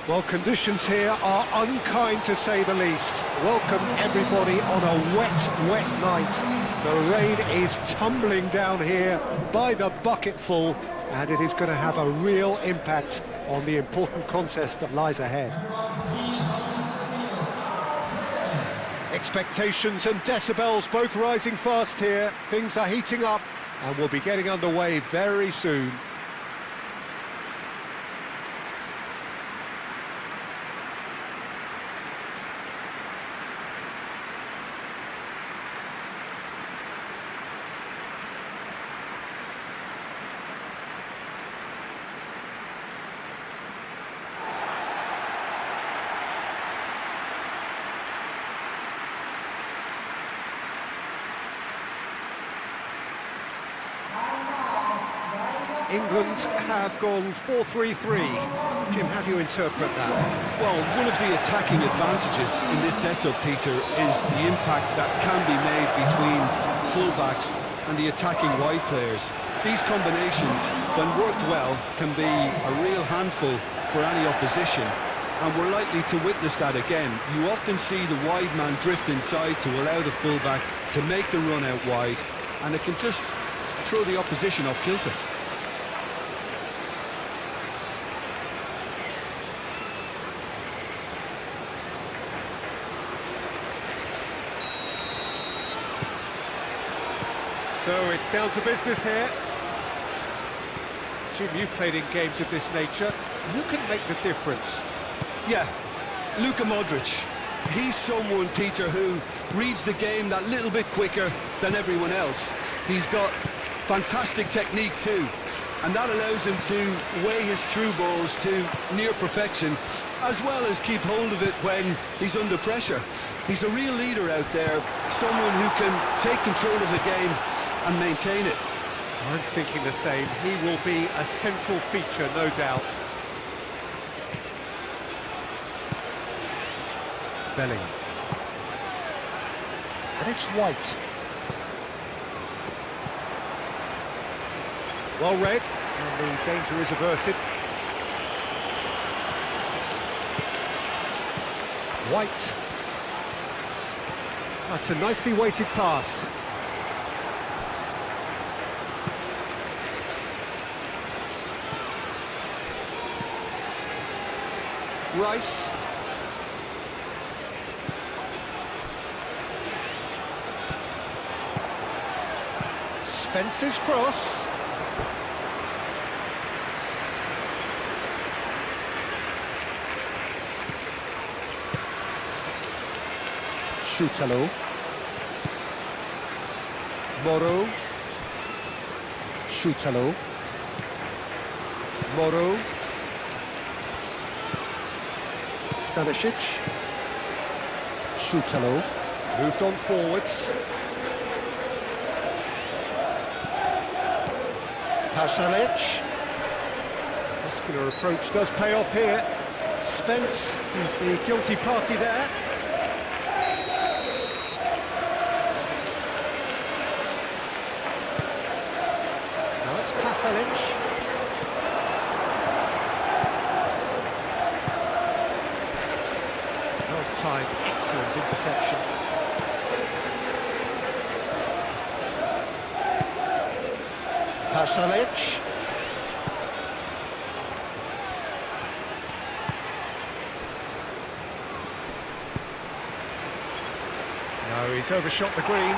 Well, conditions here are unkind to say the least. Welcome everybody on a wet night. The rain is tumbling down here by the bucketful, and it is going to have a real impact on the important contest that lies ahead. Expectations and decibels both rising fast here. Things are heating up and we'll be getting underway very soon. England have gone 4-3-3. Jim, how do you interpret that? Well, one of the attacking advantages in this setup, Peter, is the impact that can be made between fullbacks and the attacking wide players. These combinations, when worked well, can be a real handful for any opposition, and we're likely to witness that again. You often see the wide man drift inside to allow the fullback to make the run out wide, and it can just throw the opposition off kilter. So it's down to business here. Jim, you've played in games of this nature. Who can make the difference? Yeah, Luka Modric. He's someone, Peter, who reads the game that little bit quicker than everyone else. He's got fantastic technique too, and that allows him to weigh his through balls to near perfection, as well as keep hold of it when he's under pressure. He's a real leader out there, someone who can take control of the game and maintain it. I'm thinking the same. He will be a central feature, no doubt. Bellingham. And it's White. Well read, and the danger is averted. White. That's a nicely weighted pass. Rice. Spence's cross. Chalo. Moro. Chalo. Moro. Stanisic. Chalo. Moved on forwards. Pasalic. Muscular approach does pay off here. Spence is the guilty party there. Now it's Pasalic. Well timed, excellent interception. Pasalic. No, he's overshot the green.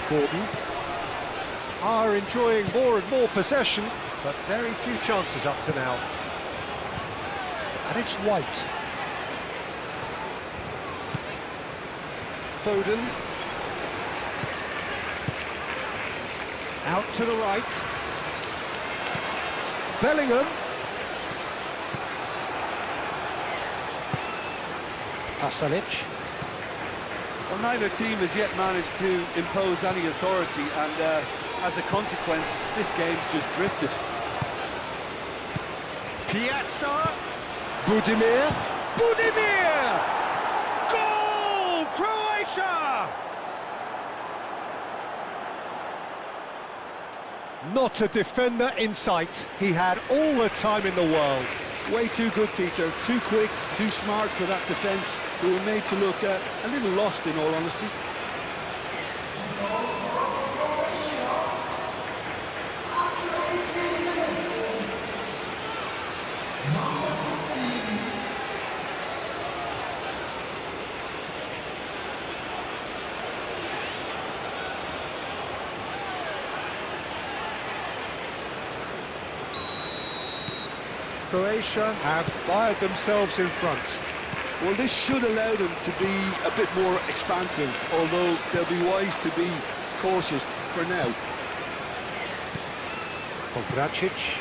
Gordon are enjoying more and more possession, but very few chances up to now. And it's White. Foden. Out to the right. Bellingham. Pasalic. Well, neither team has yet managed to impose any authority, and as a consequence, this game's just drifted. Piazza. Budimir. Budimir! Goal! Croatia! Not a defender in sight. He had all the time in the world. Way too good, Peter. Too quick, too smart for that defence, who were made to look a little lost, in all honesty. Croatia have fired themselves in front. Well, this should allow them to be a bit more expansive, although they'll be wise to be cautious for now. Povracic.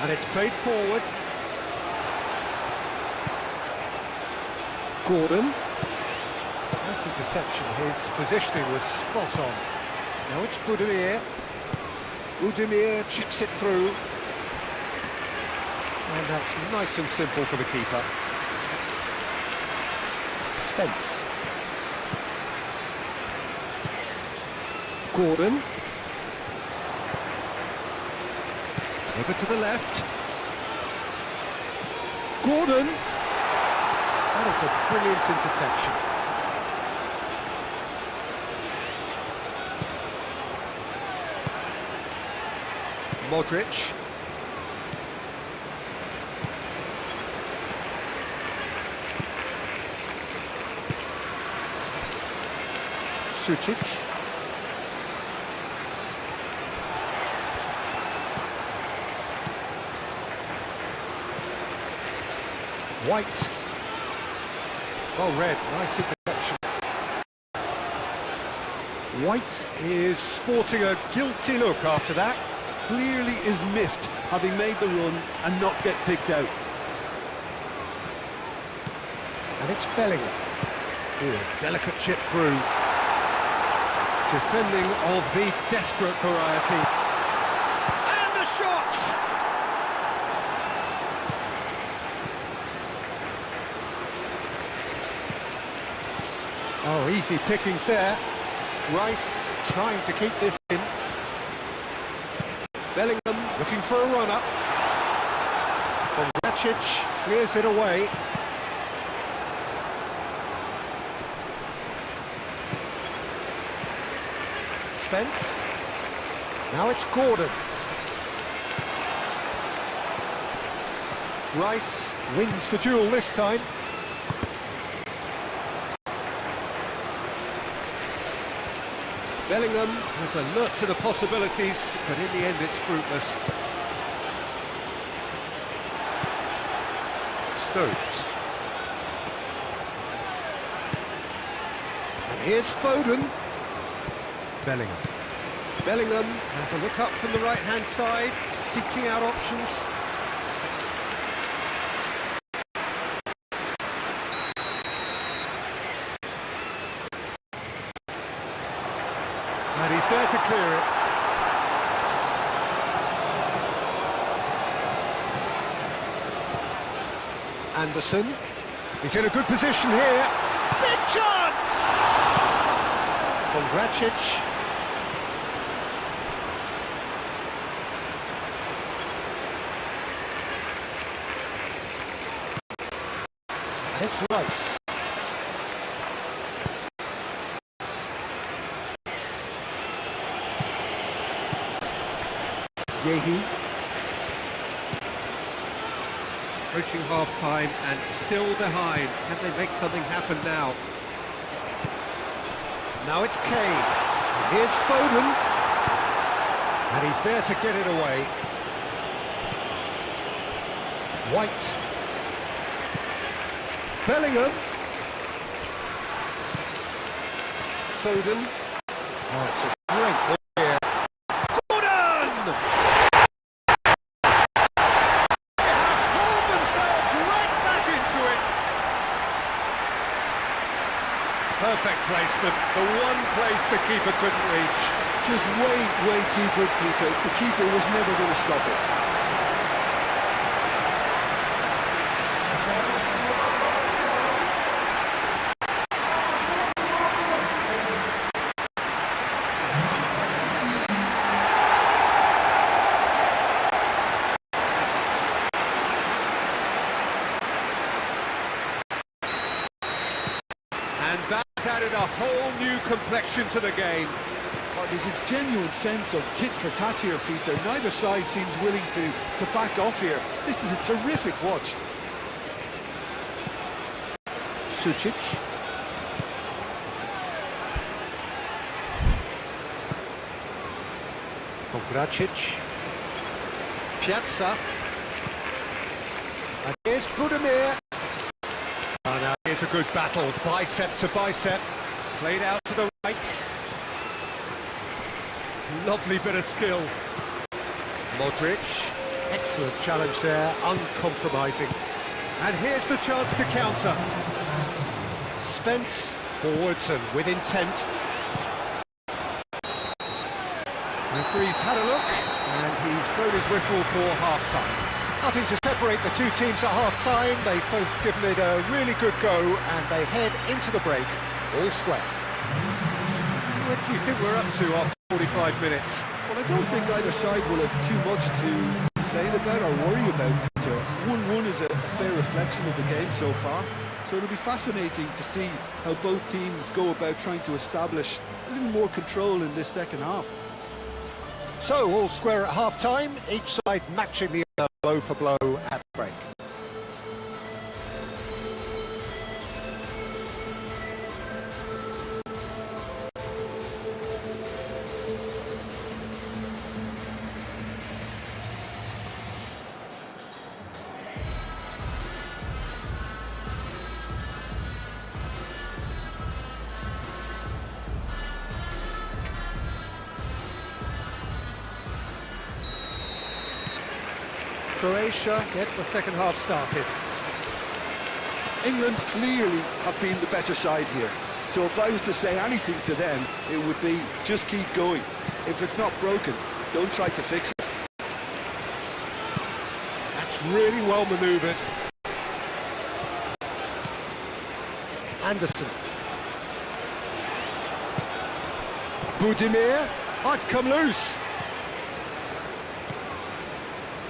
And it's played forward. Gordon. Nice interception. His positioning was spot on. Now it's Budimir. Budimir chips it through. And that's nice and simple for the keeper. Spence. Gordon. Over to the left. Gordon. That is a brilliant interception. Modric. Sučić. White. Well read, nice interception. White is sporting a guilty look after that. Clearly is miffed, having made the run and not get picked out. And it's Bellingham. Ooh, delicate chip through. Defending of the desperate variety. And the shot! Oh, easy pickings there. Rice trying to keep this in. Bellingham looking for a run-up. Kovacic clears it away. Spence. Now it's Gordon. Rice wins the duel this time. Bellingham is alert to the possibilities, but in the end it's fruitless. Stones. And here's Foden. Bellingham. Bellingham has a look up from the right-hand side, seeking out options. And he's there to clear it. Anderson. He's in a good position here. Big chance! Kovacic. And it's Rice. Yehi. Approaching half-time and still behind. Can they make something happen now? Now it's Kane. And here's Foden. And he's there to get it away. White. Bellingham. Foden. Oh, it's a great ball here. Gordon! They have pulled themselves right back into it. Perfect placement. The one place the keeper couldn't reach. Just way too good, Peter. The keeper was never going to stop it. And that's added a whole new complexion to the game. Oh, there's a genuine sense of tit for tat here, Peter. Neither side seems willing to back off here. This is a terrific watch. Sučić. Kovacic. Piazza. And here's Budimir. Oh, now here's a good battle, bicep to bicep. Played out to the right. Lovely bit of skill. Modric. Excellent challenge there, uncompromising. And here's the chance to counter. Spence forwards and with intent. Referee's had a look, and he's blown his whistle for half-time. Nothing to separate the two teams at half-time. They've both given it a really good go, and they head into the break all square. What do you think we're up to after 45 minutes? Well, I don't think either side will have too much to complain about or worry about, Peter. 1-1 is a fair reflection of the game so far. So it'll be fascinating to see how both teams go about trying to establish a little more control in this second half. So, all square at half-time, each side matching the other blow for blow at the break. Croatia get the second half started. England clearly have been the better side here. So if I was to say anything to them, it would be just keep going. If it's not broken, don't try to fix it. That's really well manoeuvred. Anderson. Budimir. Oh, it's come loose.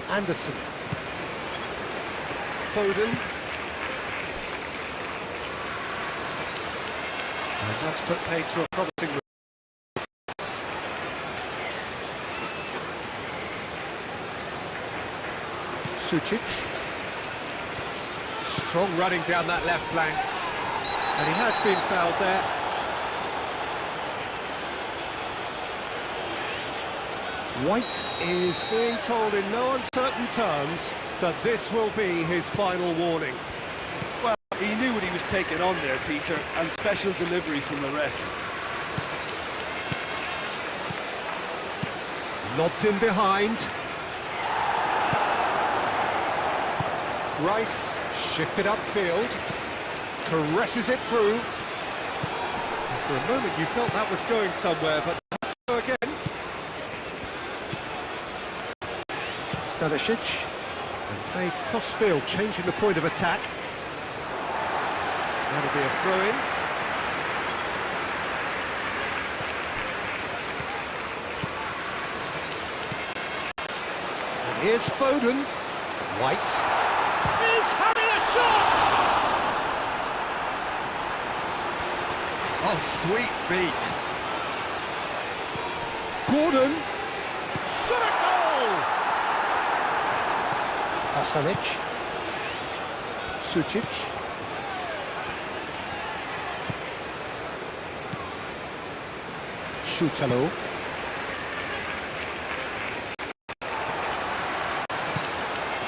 Anderson. Foden. And that's put paid to a promising move. Sučić. Strong running down that left flank. And he has been fouled there. White is being told in no uncertain terms that this will be his final warning. Well, he knew what he was taking on there, Peter, and special delivery from the ref. Lobbed in behind. Rice shifted upfield, caresses it through. And for a moment you felt that was going somewhere, but have to go again. Stanisic, and played cross-field, changing the point of attack. That'll be a throw-in. And here's Foden. White is having a shot! Oh, sweet feet. Gordon. Shot a goal! Pasand. Sučić. Chalo.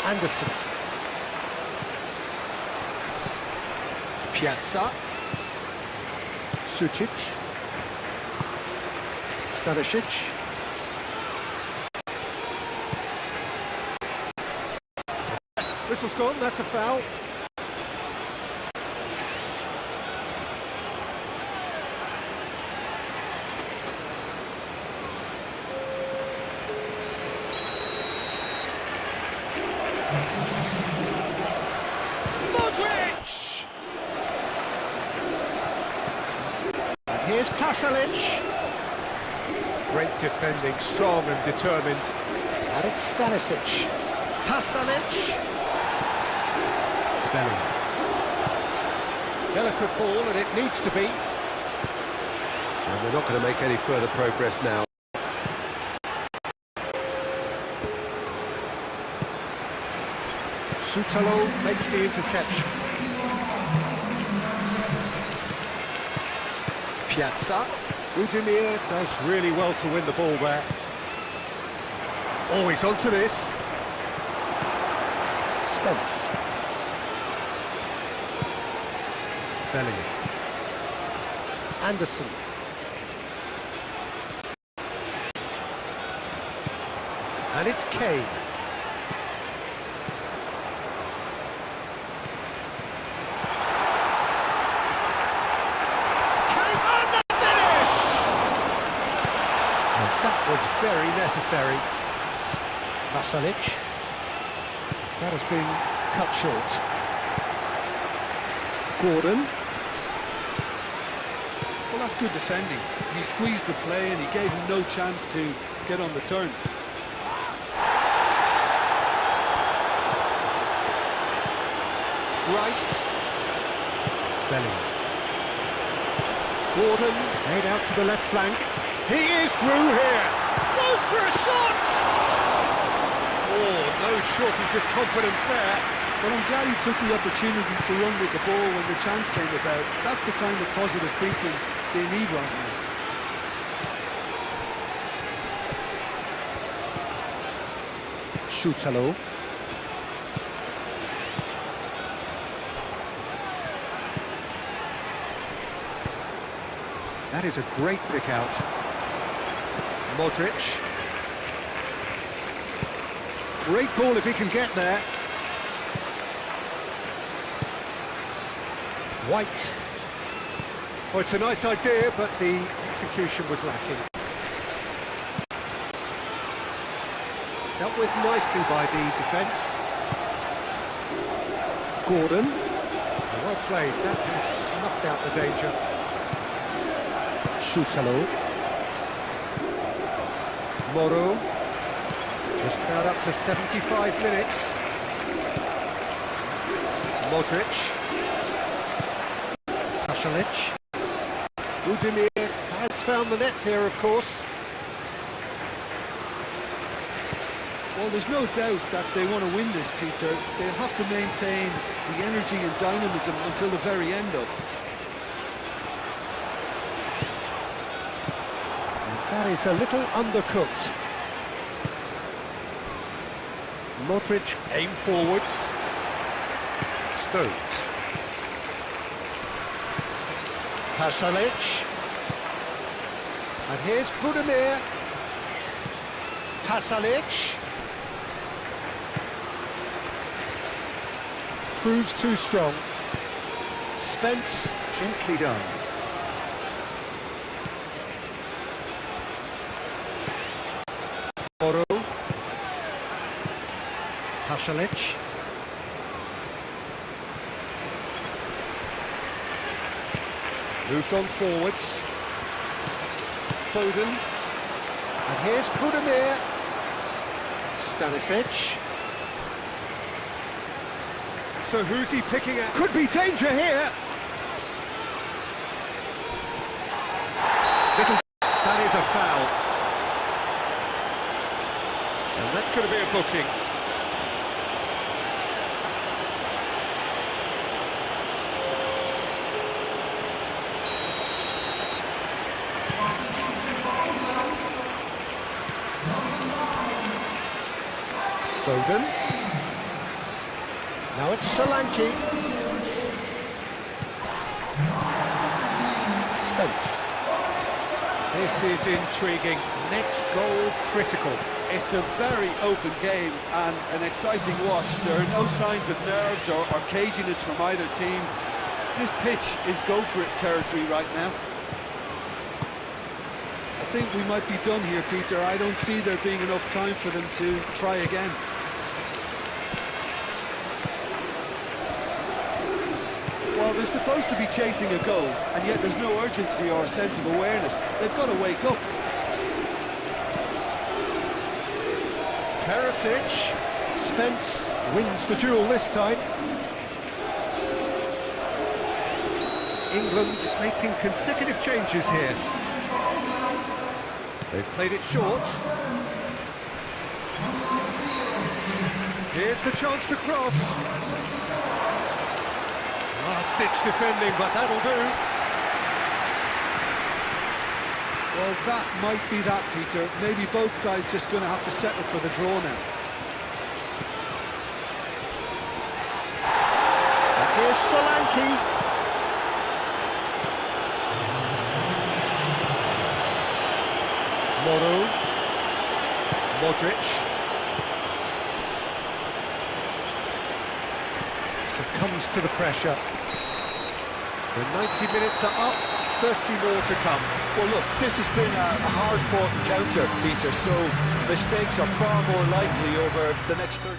Anderson. Piazza. Sučić. Stanisic. Whistle's gone, that's a foul. Modric! And here's Pasalic. Great defending, strong and determined. And it's Stanisic. Pasalic. Delicate ball, and it needs to be. And we're not going to make any further progress now. Chalo makes the interception. Piazza. Budimir does really well to win the ball there. Oh, he's onto this. Spence. Bellingham. Anderson. And it's Kane. Kane on the finish! And that was very necessary. Pasalic. That has been cut short. Gordon. Well, that's good defending. He squeezed the play and he gave him no chance to get on the turn. Rice. belly. Gordon, laid out to the left flank. He is through here. Goes for a shot! Oh, no shortage of confidence there. Well, I'm glad he took the opportunity to run with the ball when the chance came about. That's the kind of positive thinking they need right now. Chalo. That is a great pick out. Modric. Great ball if he can get there. White. Oh, it's a nice idea, but the execution was lacking. Dealt with nicely by the defence. Gordon. Well played, that has snuffed out the danger. Chalo. Moro. Just about up to 75 minutes. Modric. Pasand. Budimir has found the net here, of course. Well, there's no doubt that they want to win this, Peter. They'll have to maintain the energy and dynamism until the very end, though. That is a little undercooked. Modric aim forwards. Stones. Pasand. And here's Budimir. Pasand. Proves too strong. Spence, gently done. Moro. Pasand. Moved on forwards. Foden. And here's Budimir. Stanisic. So who's he picking at? Could be danger here. That is a foul. And that's going to be a booking. Foden. Now it's Solanke. Spence. This is intriguing. Next goal critical. It's a very open game and an exciting watch. There are no signs of nerves or caginess from either team. This pitch is go-for-it territory right now. I think we might be done here, Peter. I don't see there being enough time for them to try again. Well, they're supposed to be chasing a goal, and yet there's no urgency or a sense of awareness. They've got to wake up. Perisic. Spence wins the duel this time. England making consecutive changes here. They've played it short. Here's the chance to cross. Last-ditch defending, but that'll do. Well, that might be that, Peter. Maybe both sides just going to have to settle for the draw now. And here's Solanke. Moro. Modric. Succumbs to the pressure. The 90 minutes are up, 30 more to come. Well, look, this has been a hard-fought encounter, Peter, so mistakes are far more likely over the next 30.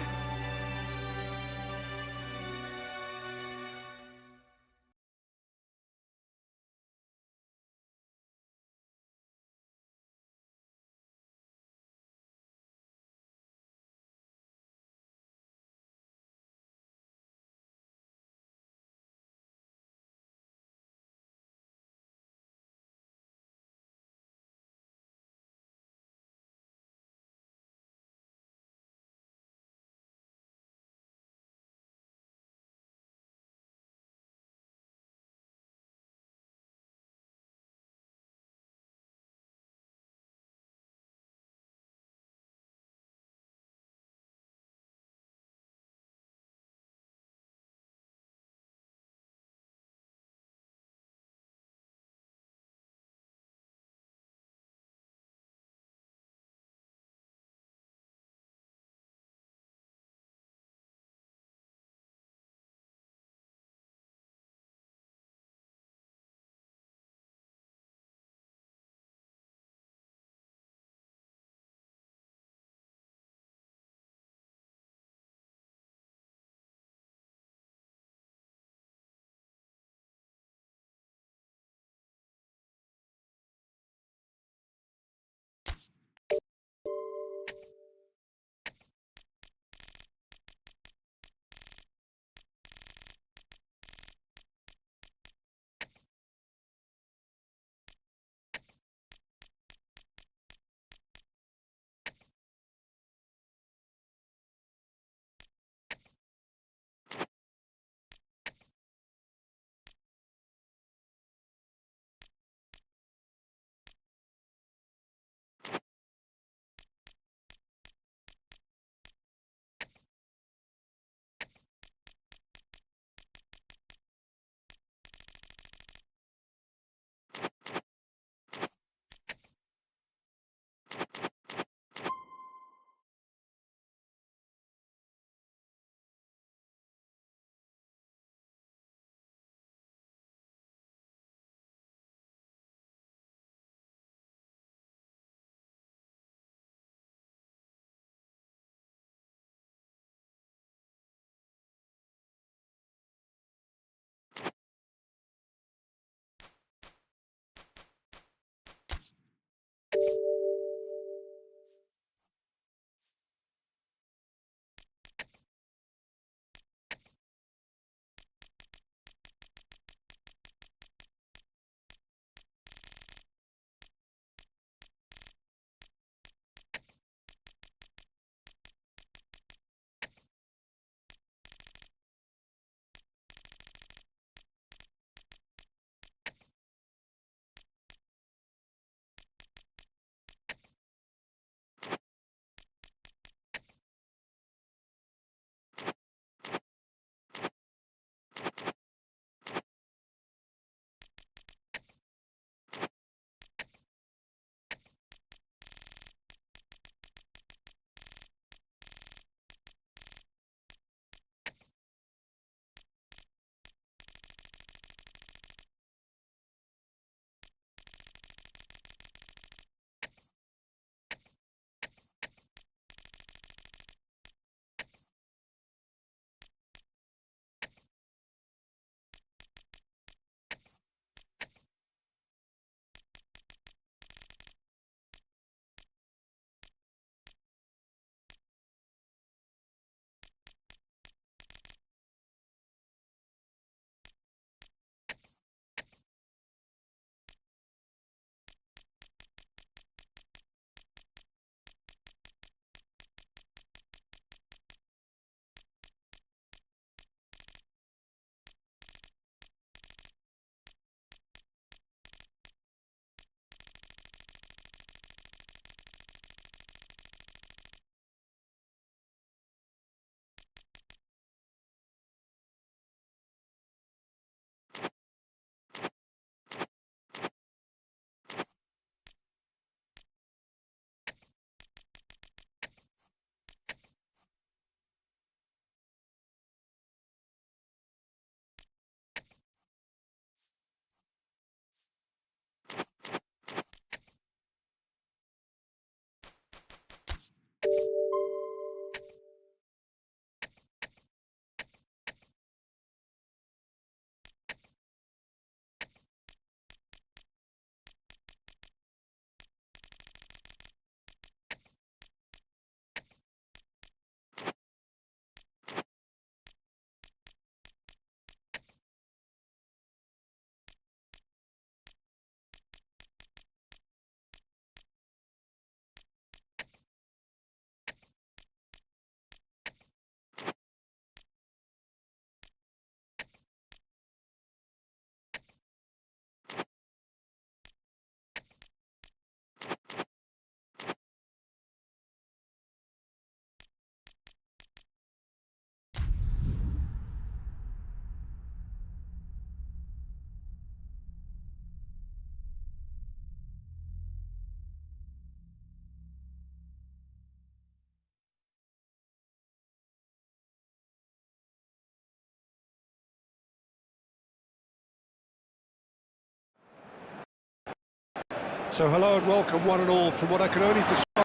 So hello and welcome one and all from what I can only describe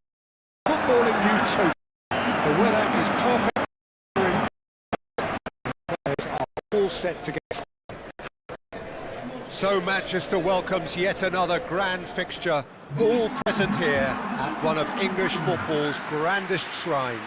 as footballing utopia. The weather is perfect. Players are all set to get started. So Manchester welcomes yet another grand fixture, all present here at one of English football's grandest shrines.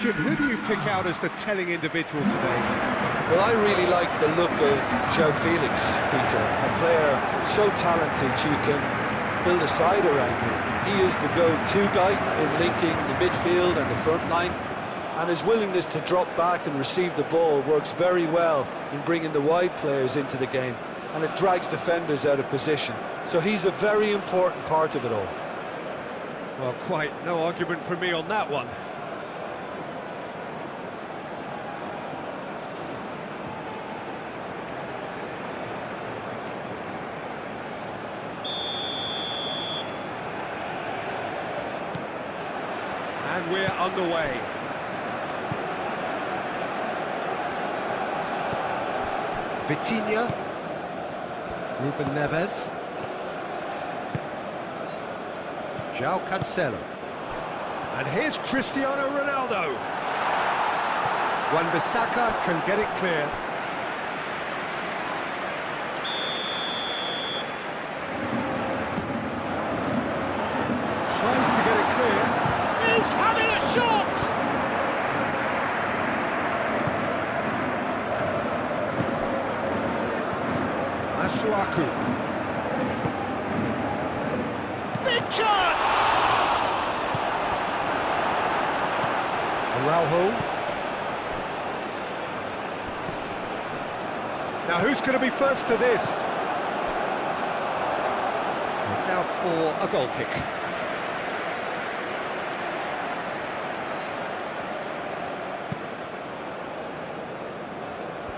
Jim, who do you pick out as the telling individual today? Well, I really like the look of João Felix, Peter. A player so talented you can build a side around him. He is the go-to guy in linking the midfield and the front line, and his willingness to drop back and receive the ball works very well in bringing the wide players into the game, and it drags defenders out of position. So he's a very important part of it all. Well, quite no argument from me on that one. And we're underway. Vitinha, Ruben Neves, João Cancelo, and here's Cristiano Ronaldo. Wan-Bissaka can get it clear. Tries to get it clear. He's having a shot! Masuaku. Big chance! Araujo. Now who's going to be first to this? It's out for a goal kick.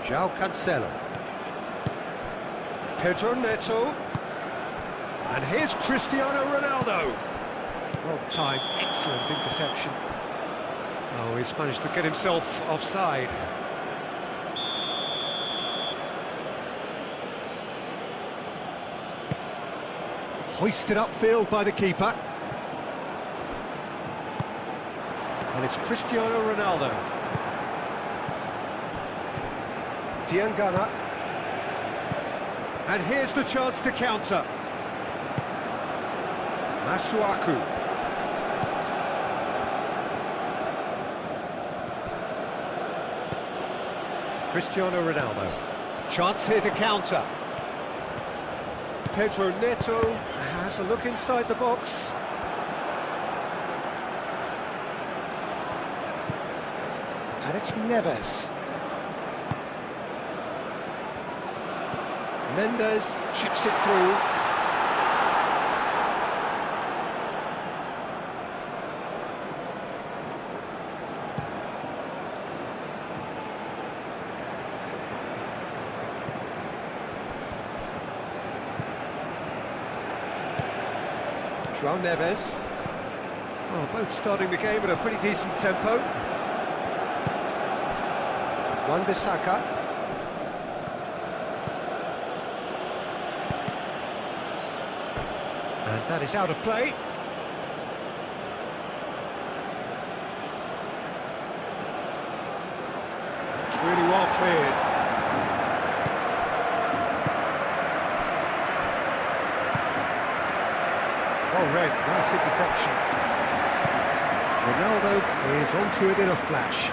João Cancelo. Pedro Neto. And here's Cristiano Ronaldo. Well timed, excellent interception. Oh, he's managed to get himself offside. Hoisted upfield by the keeper. And it's Cristiano Ronaldo. Diangana. And here's the chance to counter. Masuaku. Cristiano Ronaldo. Chance here to counter. Pedro Neto has a look inside the box. And it's Neves. Mendes chips it through. João Neves. Well, both starting the game at a pretty decent tempo. Wan-Bissaka. And that is out of play. It's really well cleared. Well read, nice interception. Ronaldo is onto it in a flash.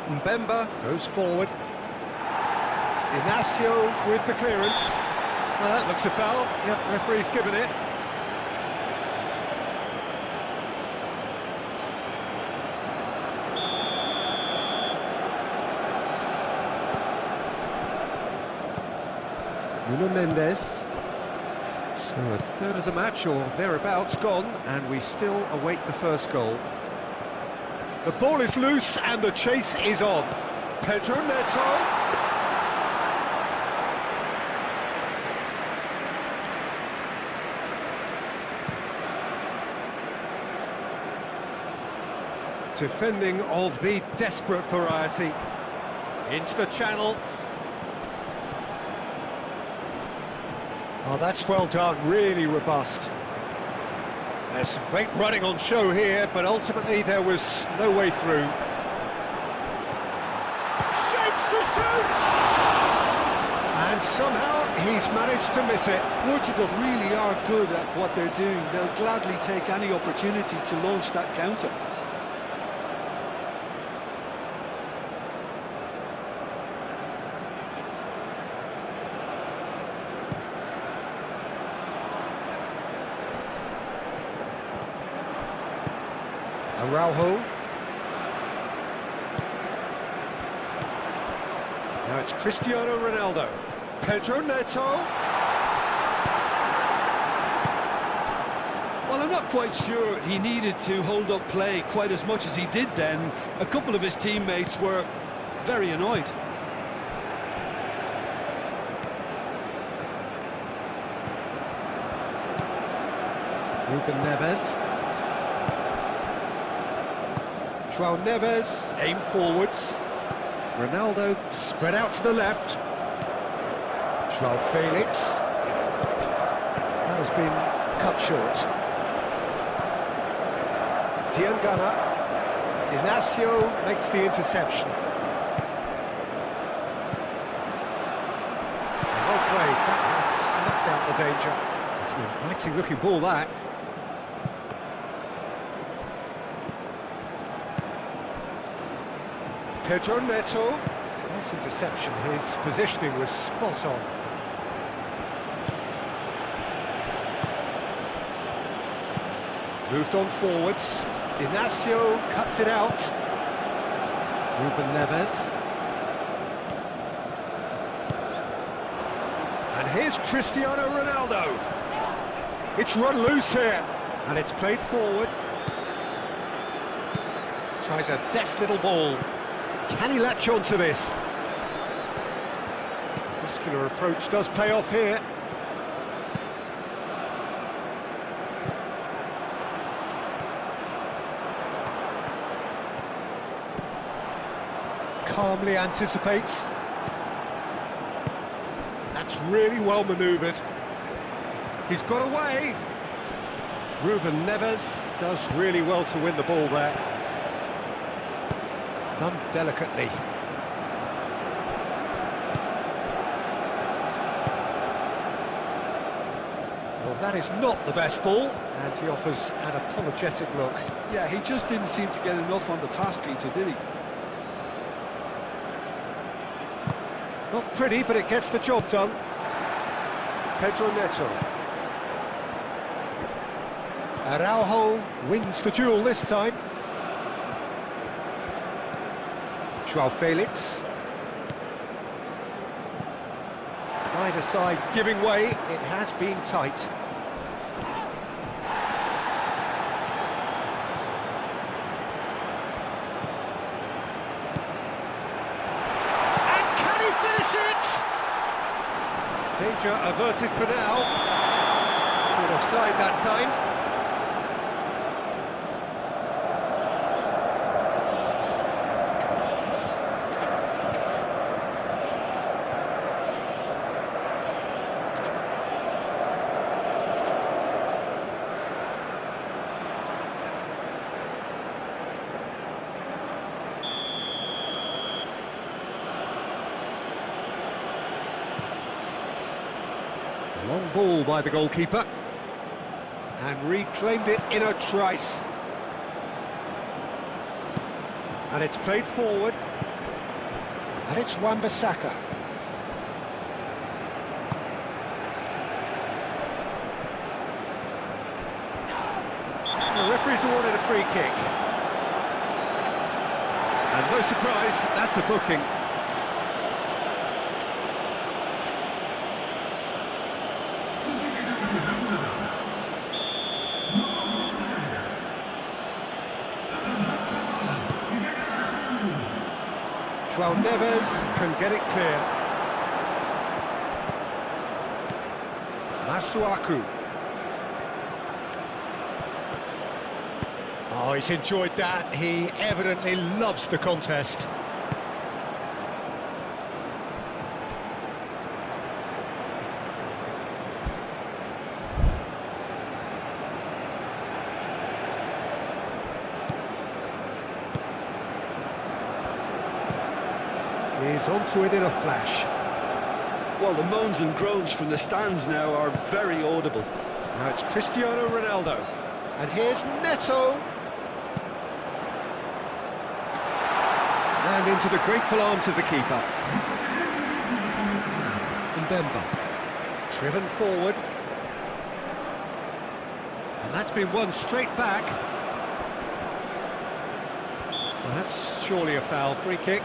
Mbemba goes forward. Inacio with the clearance. Well, that looks a foul. Yep, referee's given it. Nuno Mendes. So a third of the match or thereabouts gone, and we still await the first goal. The ball is loose and the chase is on. Pedro Neto. Defending of the desperate variety. Into the channel. Oh, that's well done, really robust. There's some great running on show here, but ultimately there was no way through. Shapes to shoot! And somehow he's managed to miss it. Portugal really are good at what they're doing. They'll gladly take any opportunity to launch that counter. Araujo. Now it's Cristiano Ronaldo. Pedro Neto. Well, I'm not quite sure he needed to hold up play quite as much as he did then. A couple of his teammates were very annoyed. Ruben Neves. João Neves, aim forwards. Ronaldo spread out to the left. João Felix. That has been cut short. Diangana. Inacio makes the interception. Well played, that has snuffed out the danger. It's an inviting looking ball, that. Pedro Neto. Nice interception, his positioning was spot on. Moved on forwards. Inacio cuts it out. Ruben Neves. And here's Cristiano Ronaldo. It's run loose here, and it's played forward. Tries a deft little ball. Can he latch on to this? Muscular approach does pay off here. Calmly anticipates. That's really well manoeuvred. He's got away. Ruben Neves does really well to win the ball there. Done delicately. Well, that is not the best ball, and he offers an apologetic look. Yeah, he just didn't seem to get enough on the task, Peter, did he? Not pretty, but it gets the job done. Pedro Neto. Araujo wins the duel this time. João Felix. Either side giving way, it has been tight. And can he finish it? Danger averted for now. Caught offside that time. Long ball by the goalkeeper, and reclaimed it in a trice. And it's played forward, and it's Wan-Bissaka. The referee's awarded a free kick. And no surprise, that's a booking. João Neves can get it clear. Masuaku. Oh, he's enjoyed that. He evidently loves the contest. He's onto it in a flash. Well, the moans and groans from the stands now are very audible. Now it's Cristiano Ronaldo. And here's Neto. And into the grateful arms of the keeper. Mbemba. Driven forward. And that's been won straight back. Well, that's surely a foul. Free kick.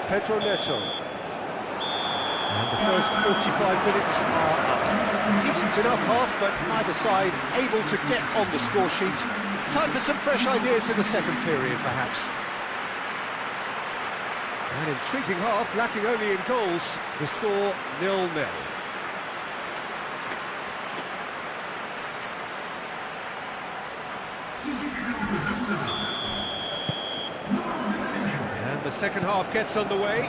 Pedro Neto. And the first 45 minutes are up. Decent enough half, but neither side able to get on the score sheet. Time for some fresh ideas in the second period, perhaps. An intriguing half, lacking only in goals. The score 0-0. The second half gets underway.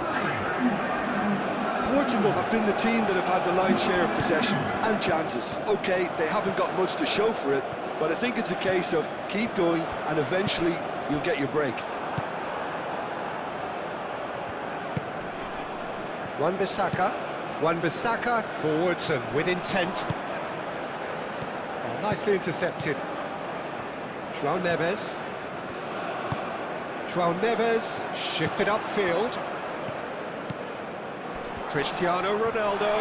Portugal have been the team that have had the lion's share of possession and chances. OK, they haven't got much to show for it, but I think it's a case of keep going and eventually you'll get your break. Wan-Bissaka forwards and with intent. Oh, nicely intercepted. João Neves. João Neves shifted upfield. Cristiano Ronaldo.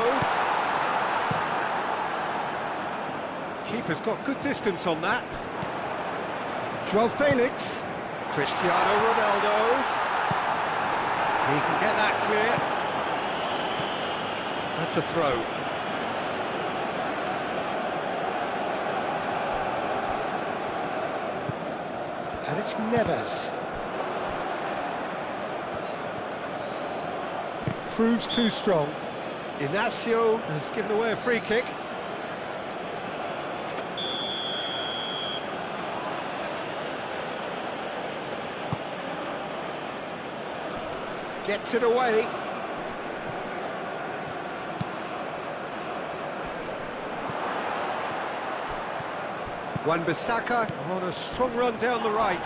Keeper's got good distance on that. João Felix. Cristiano Ronaldo. He can get that clear. That's a throw. And it's Neves. Proves too strong. Inacio has given away a free kick. Gets it away. Wan-Bissaka on a strong run down the right.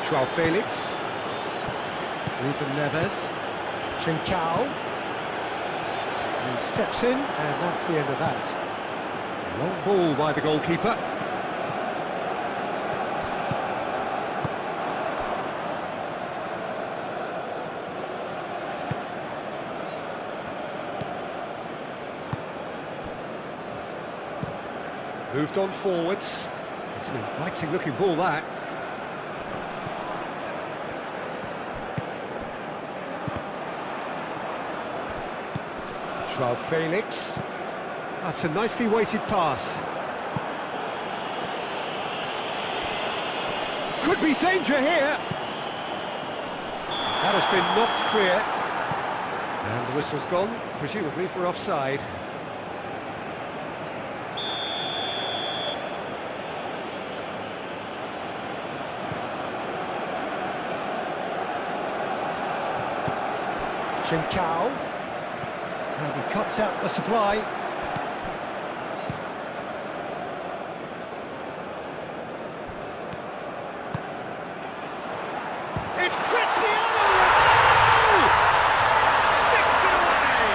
João Felix. Ruben Neves, Trincao, he steps in, and that's the end of that. Long ball by the goalkeeper. Moved on forwards. It's an inviting looking ball, that. João Felix. That's a nicely weighted pass. Could be danger here. That has been knocked clear. And the whistle's gone, presumably for offside. Trincao. And he cuts out the supply. It's Cristiano Ronaldo! Sticks it away!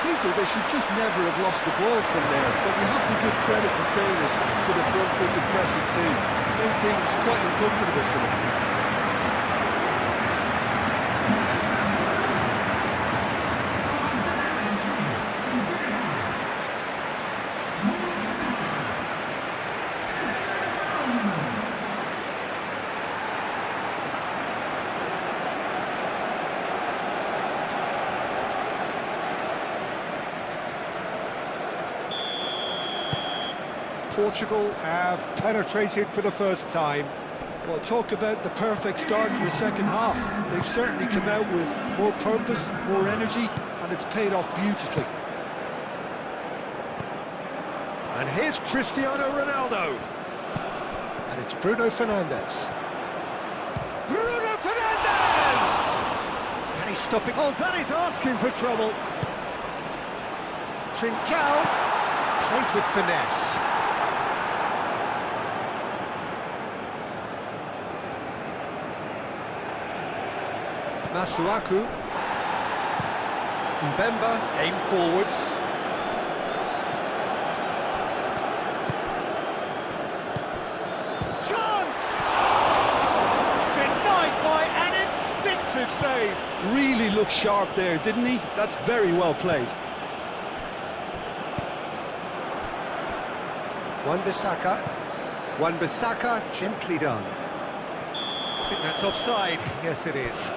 Peter, they should just never have lost the ball from there, but you have to give credit and fairness to the front-footed pressing team. Made things quite uncomfortable for them. Portugal have penetrated for the first time. Well, talk about the perfect start to the second half. They've certainly come out with more purpose, more energy, and it's paid off beautifully. And here's Cristiano Ronaldo. And it's Bruno Fernandes. Bruno Fernandes! Can he stop it? Oh, that is asking for trouble. Trincao played with finesse. Masuaku. Mbemba aimed forwards. Chance! Denied by an instinctive save. Really looked sharp there, didn't he? That's very well played. Wan-Bissaka, gently done. I think that's offside. Yes, it is.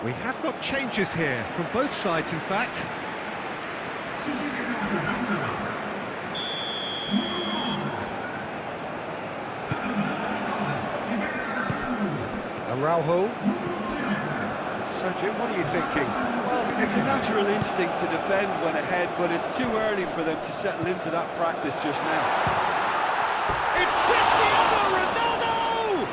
We have got changes here from both sides, in fact. Araujo. Sergio, what are you thinking? Well, it's a natural instinct to defend when ahead, but it's too early for them to settle into that practice just now. It's Cristiano Ronaldo!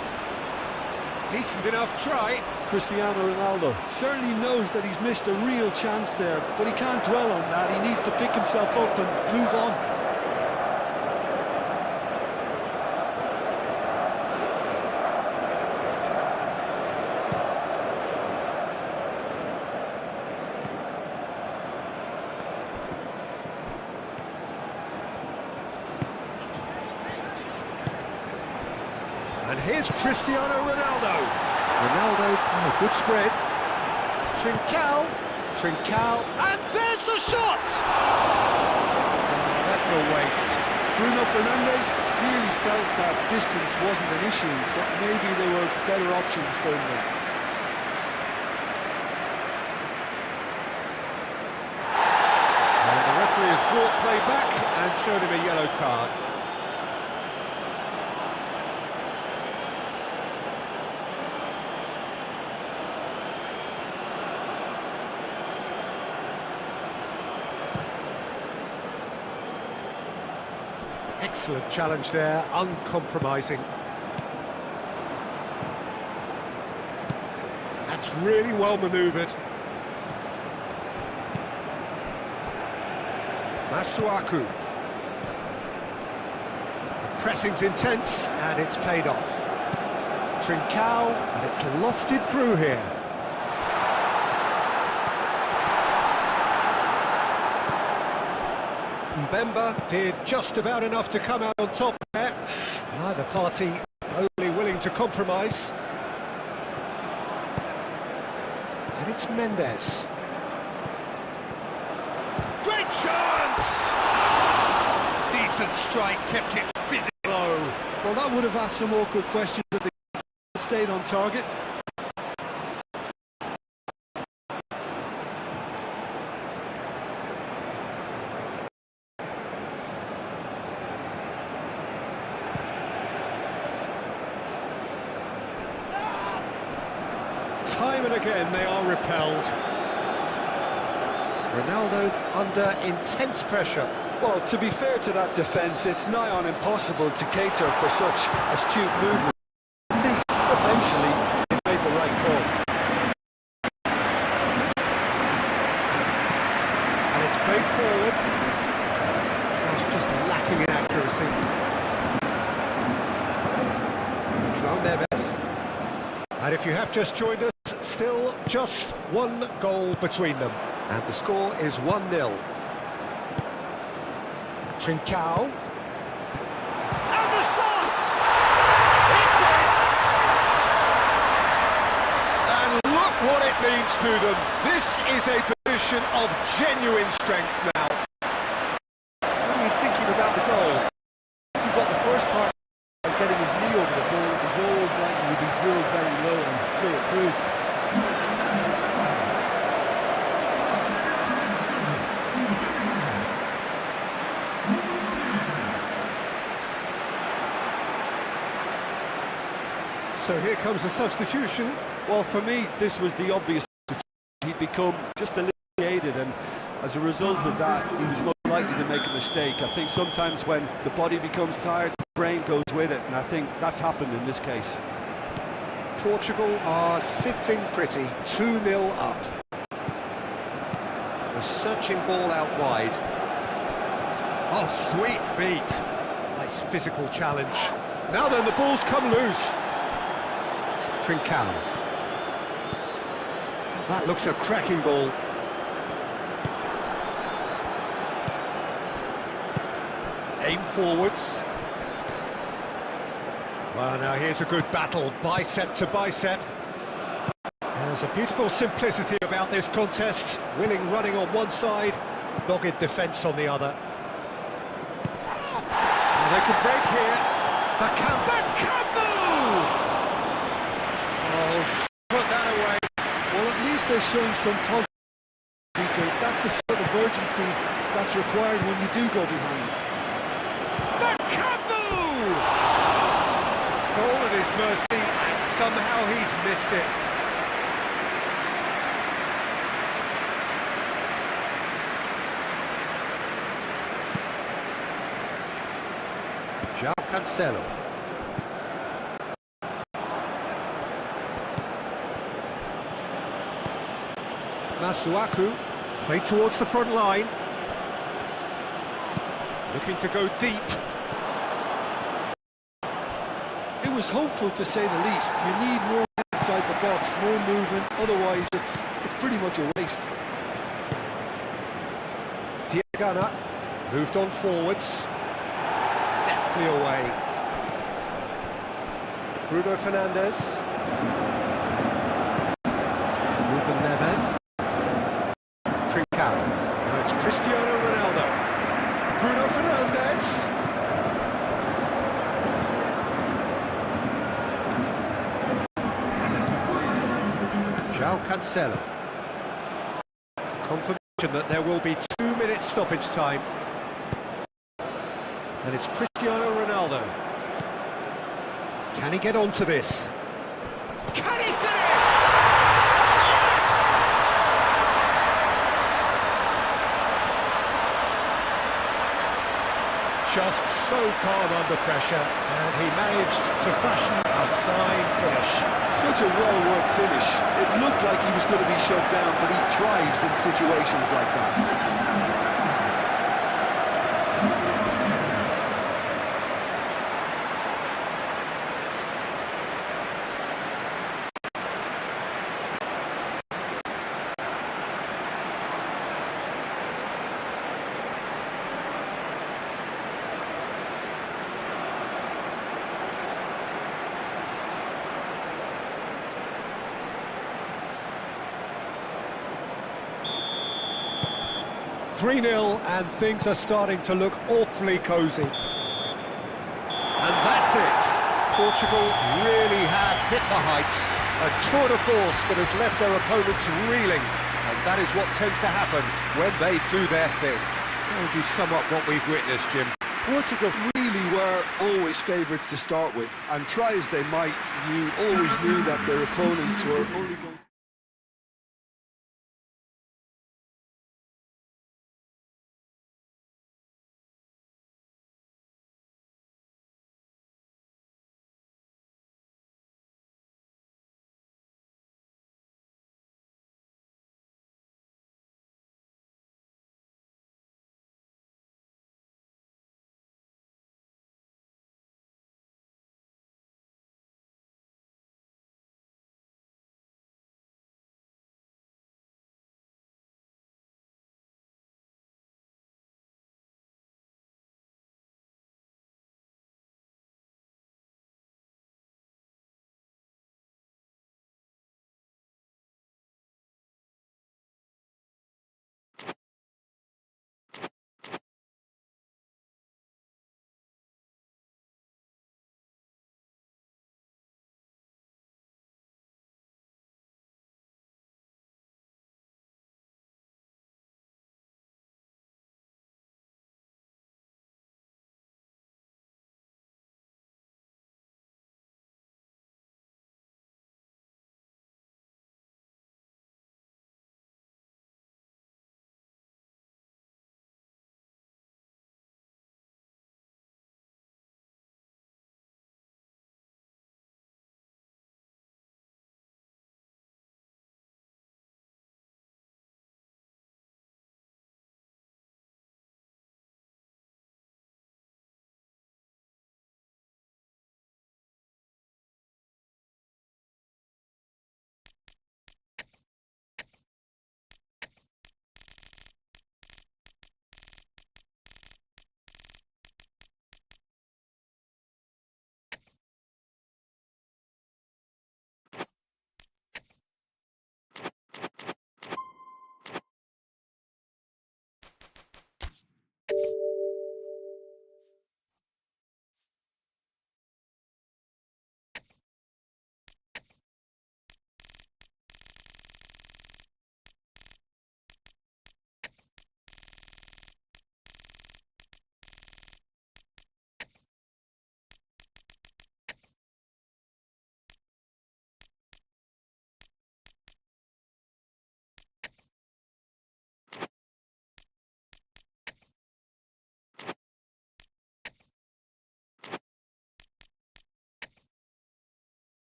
Decent enough try. Cristiano Ronaldo certainly knows that he's missed a real chance there, but he can't dwell on that. He needs to pick himself up and move on. And here's Cristiano Ronaldo. Ronaldo, oh, good spread. Trincao, and there's the shot! That's a waste. Bruno Fernandes clearly felt that distance wasn't an issue, but maybe there were better options for him there. And the referee has brought play back and showed him a yellow card. Excellent challenge there, uncompromising. That's really well manoeuvred. Masuaku. The pressing's intense, and it's paid off. Trincao, and it's lofted through here. Mbemba did just about enough to come out on top there. Neither party only willing to compromise. And it's Mendes. Great chance! Decent strike, kept it physically low. Well, that would have asked some awkward questions if they stayed on target. Time and again they are repelled. Ronaldo under intense pressure. Well, to be fair to that defence, it's nigh on impossible to cater for such astute movement. At least, eventually, they made the right call. And it's played forward. It's just lacking in accuracy. João Neves. And if you have just joined us, still just one goal between them. And the score is 1-0. Trincao. And the shot! It's in! And look what it means to them. This is a position of genuine strength now. What are you thinking about the goal? He got the first part by getting his knee over the ball. It was always likely to be drilled very low, and so it proved. So here comes the substitution. Well, for me, this was the obvious. He'd become just a little jaded, and as a result of that, he was most likely to make a mistake. I think sometimes when the body becomes tired, the brain goes with it, and I think that's happened in this case. Portugal are sitting pretty, 2-0 up. A searching ball out wide. Oh, sweet feet. Nice physical challenge. Now then, the ball's come loose. Trincao. That looks a cracking ball. Aim forwards. Well, now here's a good battle, bicep to bicep. There's a beautiful simplicity about this contest. Willing running on one side, dogged defence on the other. Now they could break here. Bakambu! Oh, put that away. Well, at least they're showing some positive, Peter. That's the sort of urgency that's required when you do go behind. Bakambu! Goal at his mercy, and somehow he's missed it. Cancelo. Masuaku, played towards the front line. Looking to go deep. It was hopeful, to say the least. You need more inside the box, more movement, otherwise it's pretty much a waste. Tyyar moved on forwards. Deftly away. Bruno Fernandes. Ruben Neves. Trincao. Now it's Cristiano Ronaldo. Bruno Fernandes. João Cancelo. Confirmation that there will be 2 minutes stoppage time. And it's Cristiano Ronaldo. Can he get onto this? Can he finish? Yes! Just so calm under pressure, and he managed to fashion a fine finish. Such a well-worked finish. It looked like he was going to be shut down, but he thrives in situations like that. 3-0, and things are starting to look awfully cosy. And that's it. Portugal really have hit the heights. A tour de force that has left their opponents reeling. And that is what tends to happen when they do their thing. How would you sum up what we've witnessed, Jim? Portugal really were always favourites to start with, and try as they might, you always knew that their opponents were only going to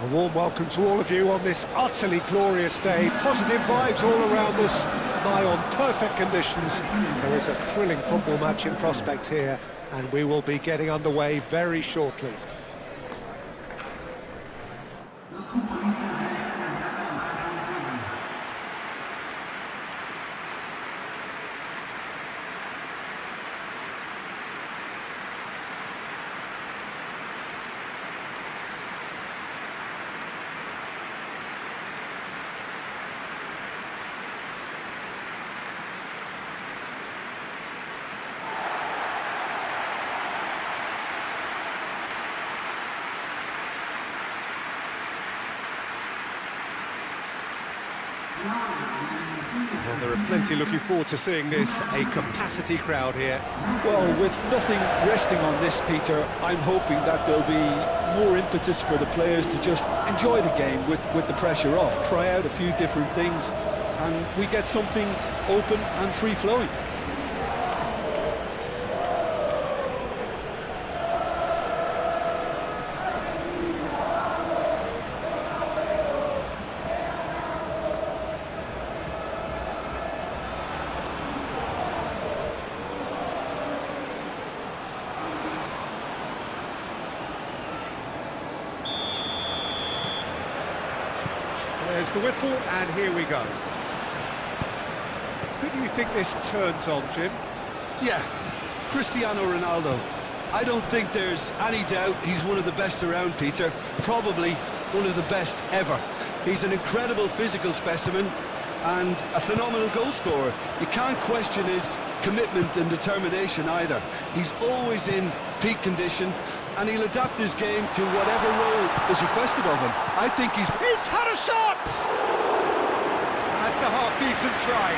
A warm welcome to all of you on this utterly glorious day. Positive vibes all around us, nigh on perfect conditions. There is a thrilling football match in prospect here, and we will be getting underway very shortly. Well, there are plenty looking forward to seeing this, a capacity crowd here. Well, with nothing resting on this, Peter, I'm hoping that there'll be more impetus for the players to just enjoy the game with the pressure off, try out a few different things, and we get something open and free-flowing. There's the whistle, and here we go. Who do you think this turns on, Jim? Yeah, Cristiano Ronaldo. I don't think there's any doubt he's one of the best around, Peter. Probably one of the best ever. He's an incredible physical specimen and a phenomenal goal scorer. You can't question his commitment and determination either. He's always in peak condition, and he'll adapt his game to whatever role is requested of him. I think he's had a shot! That's a half-decent try.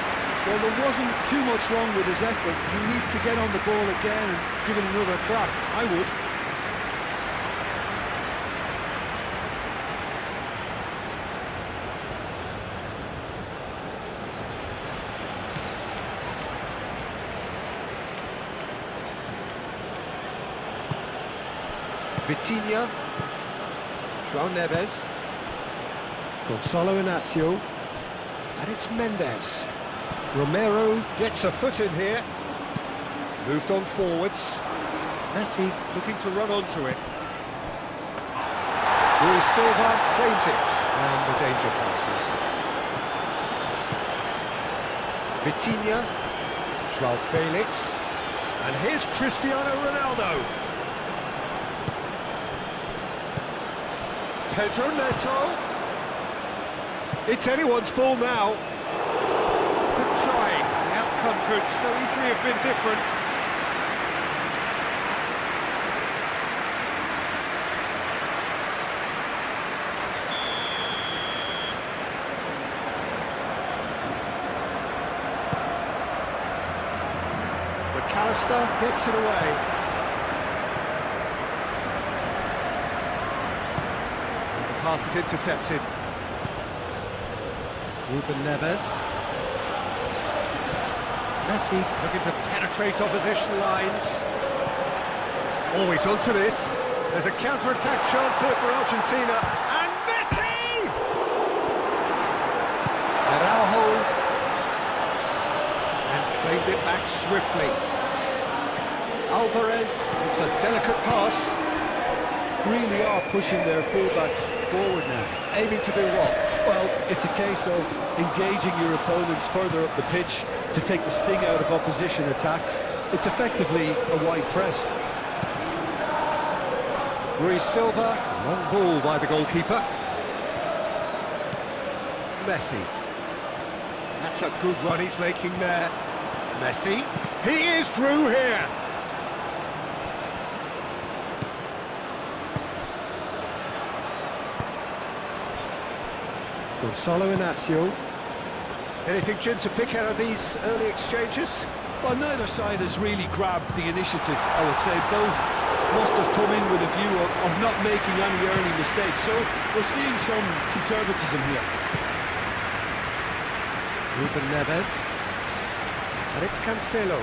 Well, there wasn't too much wrong with his effort. He needs to get on the ball again and give it another crack. I would. Vitinha, João Neves, Gonçalo Inácio, and it's Mendes. Romero gets a foot in here, moved on forwards. Messi looking to run onto it. Luis Silva claims it, and the danger passes. Vitinha, João Felix, and here's Cristiano Ronaldo. Pedro Neto. It's anyone's ball now. Good try. The outcome could so easily have been different. McAllister gets it away. Pass is intercepted. Ruben Neves. Messi looking to penetrate opposition lines. Always onto this. There's a counter-attack chance here for Argentina. And Messi! Araujo. And claimed it back swiftly. Alvarez, it's a delicate pass. Really are pushing their fullbacks forward now. Aiming to do what? Well, it's a case of engaging your opponents further up the pitch to take the sting out of opposition attacks. It's effectively a wide press. Luis Silva, long ball by the goalkeeper. Messi. That's a good run he's making there. Messi. He is through here. Gonçalo Inácio. Anything, Jim, to pick out of these early exchanges? Well, neither side has really grabbed the initiative, I would say. Both must have come in with a view of not making any early mistakes, so we're seeing some conservatism here. Ruben Neves. And it's Cancelo.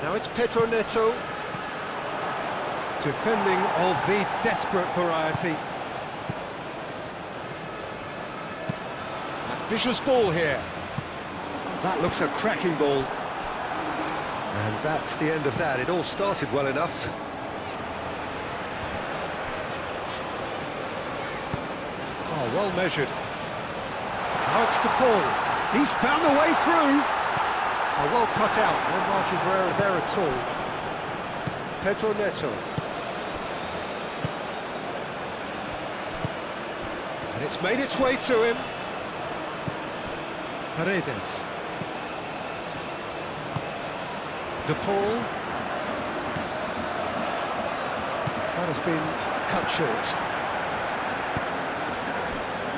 Now it's Pedro Neto. Defending of the desperate variety. Ambitious ball here. That looks a cracking ball. And that's the end of that. It all started well enough. Oh, well measured. Now it's DePaul. He's found a way through. Oh, well cut out. No margin for error there at all. Pedro Neto. And it's made its way to him. Paredes. DePaul. That has been cut short.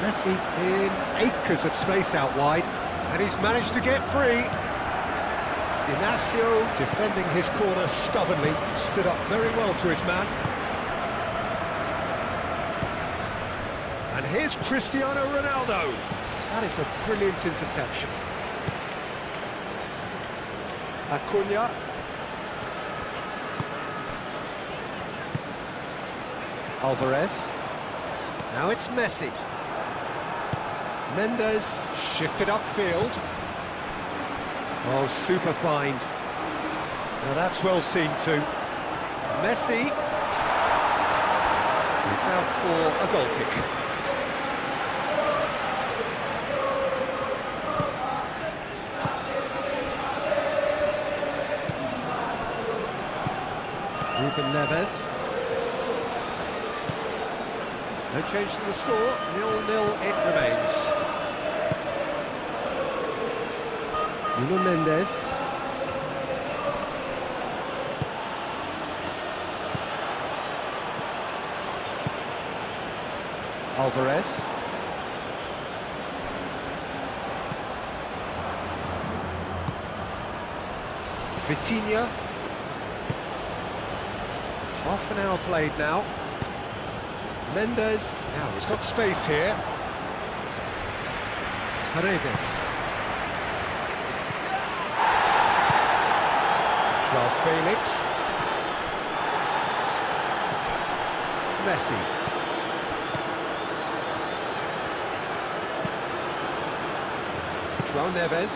Messi in acres of space out wide, and he's managed to get free. Inacio defending his corner stubbornly, stood up very well to his man. And here's Cristiano Ronaldo. That is a brilliant interception. Acuna. Alvarez. Now it's Messi. Mendes shifted upfield. Oh, super find. Now that's well seen too. Messi. It's out for a goal kick. Ruben Neves. No change to the score, 0-0 it remains. Nuno Mendes. Alvarez. Vitinha. Half an hour played now. Mendes. Now he's got space here. Paredes. João Felix. Messi. João Neves.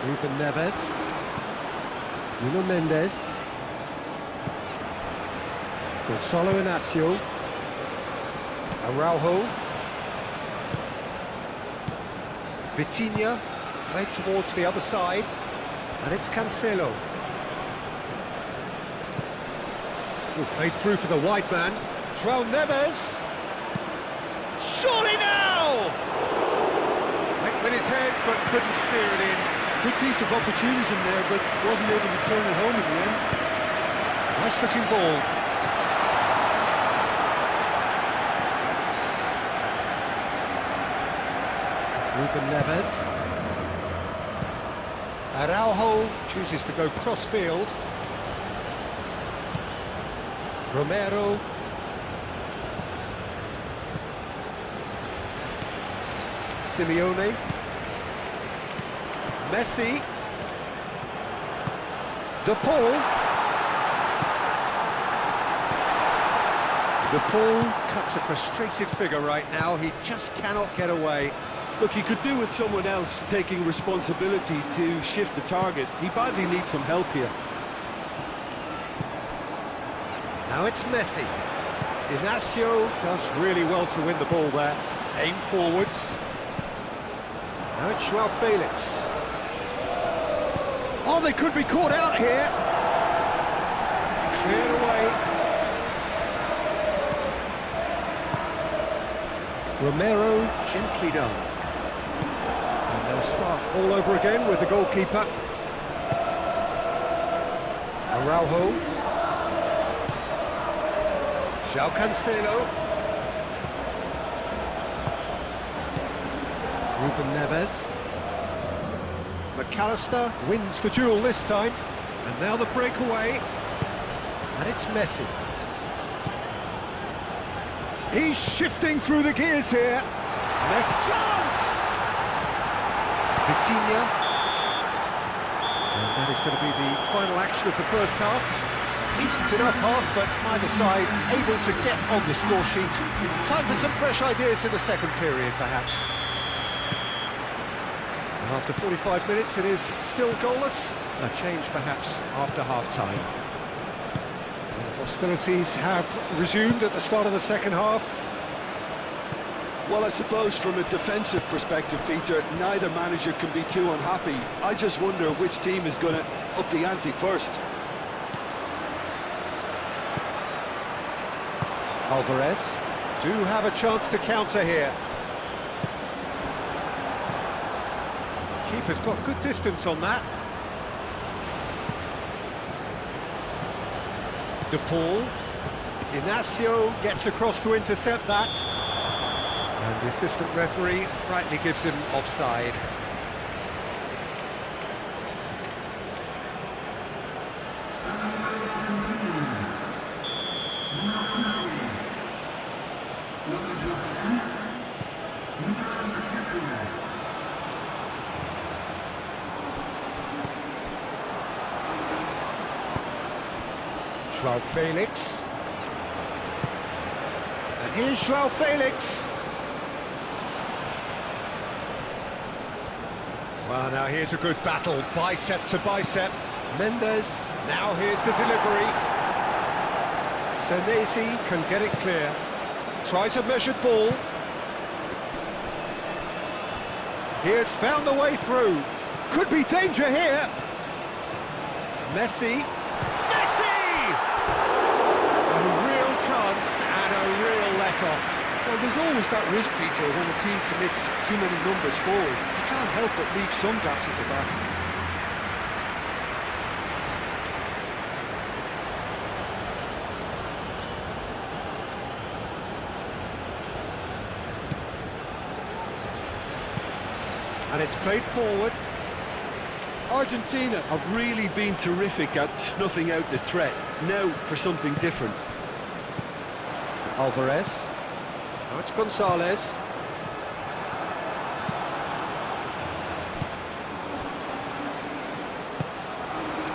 Ruben Neves. Nuno Mendes. Gonçalo Inacio. Araujo. Vitinha. Played towards the other side. And it's Cancelo. Who played through for the wide man. João Neves. Surely now! Went with his head, but couldn't steer it in. Good piece of opportunism there, but wasn't able to turn it home in the end. Nice looking ball. Ruben Neves. Araujo chooses to go cross-field. Romero. Simeone. Messi. DePaul. DePaul cuts a frustrated figure right now. He just cannot get away. Look, he could do with someone else taking responsibility to shift the target. He badly needs some help here. Now it's Messi. Inacio does really well to win the ball there. Aim forwards. Now it's João Felix. Oh, they could be caught out here. Cleared away. Romero, gently done. And they'll start all over again with the goalkeeper. Araujo. João Cancelo. Ruben Neves. McAllister wins the duel this time. And now the breakaway. And it's Messi. He's shifting through the gears here. Messi chance! Vitinha. And that is going to be the final action of the first half. Decent enough half, but neither side able to get on the score sheet. Time for some fresh ideas in the second period, perhaps. And after 45 minutes, it is still goalless. A change, perhaps, after half-time. Hostilities have resumed at the start of the second half. Well, I suppose from a defensive perspective, Peter, neither manager can be too unhappy. I just wonder which team is going to up the ante first. Alvarez do have a chance to counter here. Keeper's got good distance on that. De Paul. Inacio gets across to intercept that. And the assistant referee rightly gives him offside. João Felix. And here's João Felix. Well, now here's a good battle, bicep to bicep. Mendes, now here's the delivery. Senesi can get it clear. Tries a measured ball. He has found the way through. Could be danger here. Messi. Chance and a real let-off. Well, there's always that risk, Peter, when a team commits too many numbers forward. You can't help but leave some gaps at the back. And it's played forward. Argentina have really been terrific at snuffing out the threat. Now for something different. Alvarez. Now it's Gonzalez.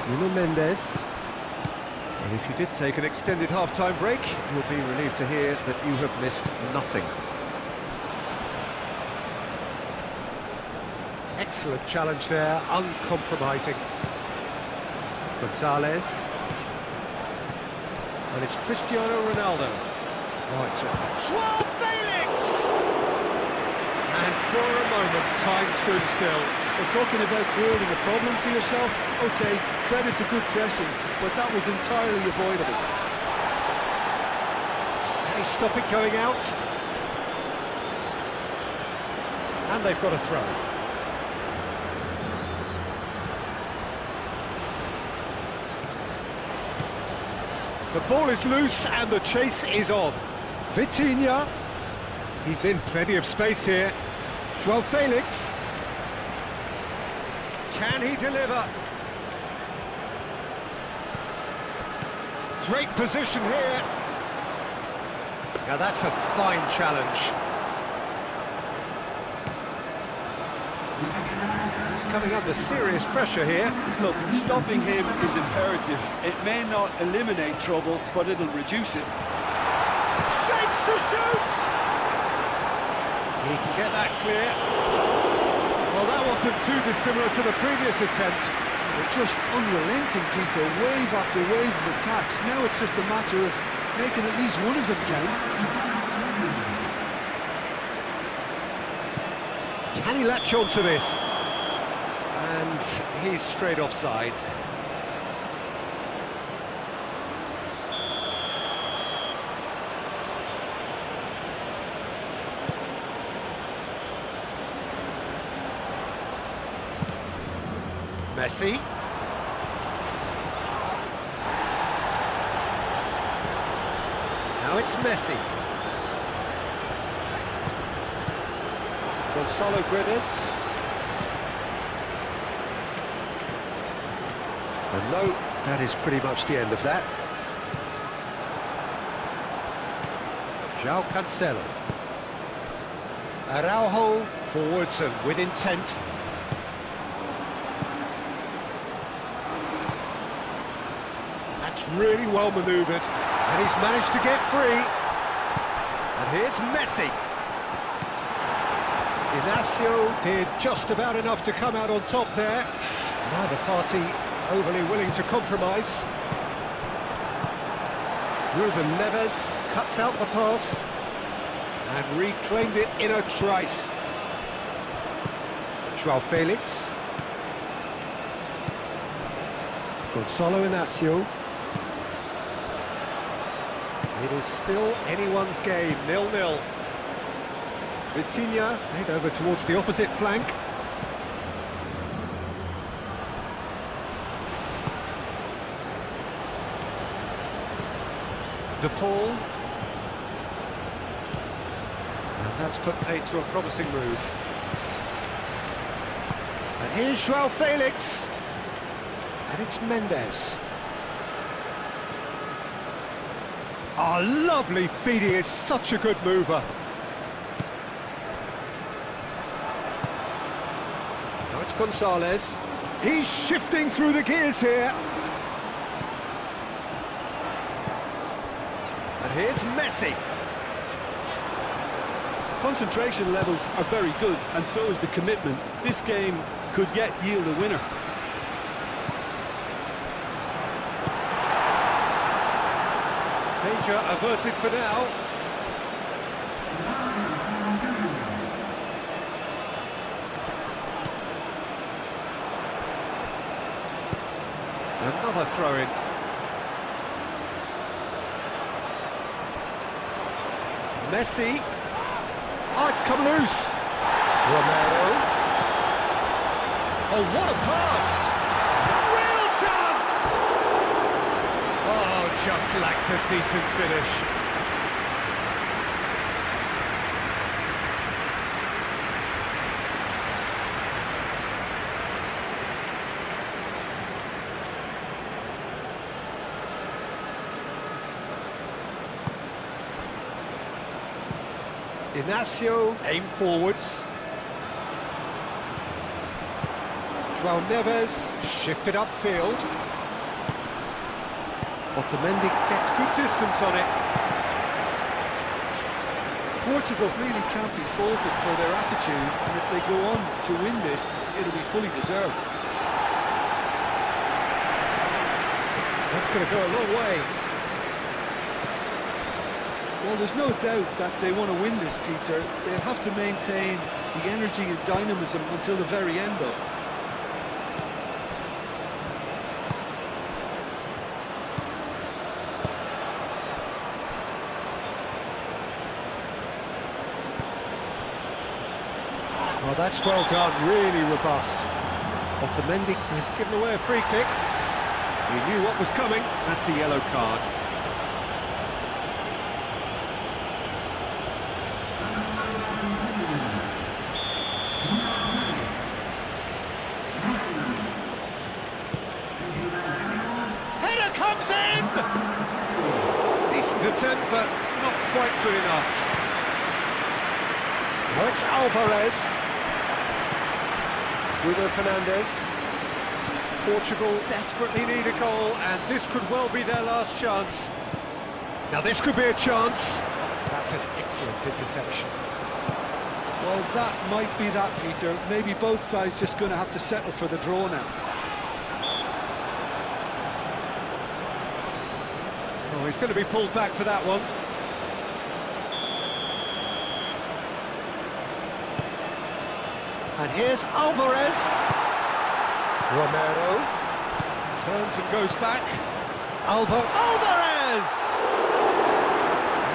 Nuno Mendes. And if you did take an extended half-time break, you'll be relieved to hear that you have missed nothing. Excellent challenge there, uncompromising. Gonzalez. And it's Cristiano Ronaldo. Right, João Felix! And for a moment, time stood still. We're talking about creating a problem for yourself? OK, credit to good pressing, but that was entirely avoidable. Can he stop it going out? And they've got a throw. The ball is loose and the chase is on. Vitinha, he's in plenty of space here. João Felix. Can he deliver? Great position here. Now that's a fine challenge. He's coming under serious pressure here. Look, stopping him is imperative. It may not eliminate trouble, but it'll reduce it. Shapes to shoot! He can get that clear. Well, that wasn't too dissimilar to the previous attempt. They're just unrelenting, Peter. Wave after wave of attacks. Now it's just a matter of making at least one of them count. Can he latch on to this? And he's straight offside. Messi. Now it's Messi. Gonzalo Guedes. And no, that is pretty much the end of that. João Cancelo. Araujo forwards and with intent. That's That's really well manoeuvred. And he's managed to get free. And here's Messi. Inacio did just about enough to come out on top there. Neither party overly willing to compromise. Ruben Neves cuts out the pass and reclaimed it in a trice. Joao Felix. Gonzalo Inacio. It is still anyone's game, 0-0. Vitinha played over towards the opposite flank. De Paul. And that's put paid to a promising move. And here's Joao Felix. And it's Mendes. Oh, lovely feed, he is such a good mover. Now it's Gonzalez. He's shifting through the gears here. And here's Messi. Concentration levels are very good, and so is the commitment. This game could yet yield a winner. Danger averted for now. Another throw-in. Messi. Oh, it's come loose. Romero. Oh, what a pass! Real chance! Oh, just lacked a decent finish. Inacio aim forwards. Joao Neves shifted upfield. Otamendi gets good distance on it. Portugal really can't be faulted for their attitude, and if they go on to win this, it'll be fully deserved. That's going to go a long way. Well, there's no doubt that they want to win this, Peter. They'll have to maintain the energy and dynamism until the very end, though. Oh, that's well done, really robust. Otamendi has given away a free kick. He knew what was coming, that's a yellow card. Header comes in! Decent attempt, but not quite good enough. Now it's Alvarez. Bruno Fernandes. Portugal desperately need a goal, and this could well be their last chance. Now this could be a chance. That's an excellent interception. Well, that might be that, Peter. Maybe both sides just going to have to settle for the draw now. Oh, he's going to be pulled back for that one. And here's Alvarez. Romero turns and goes back. Alvarez!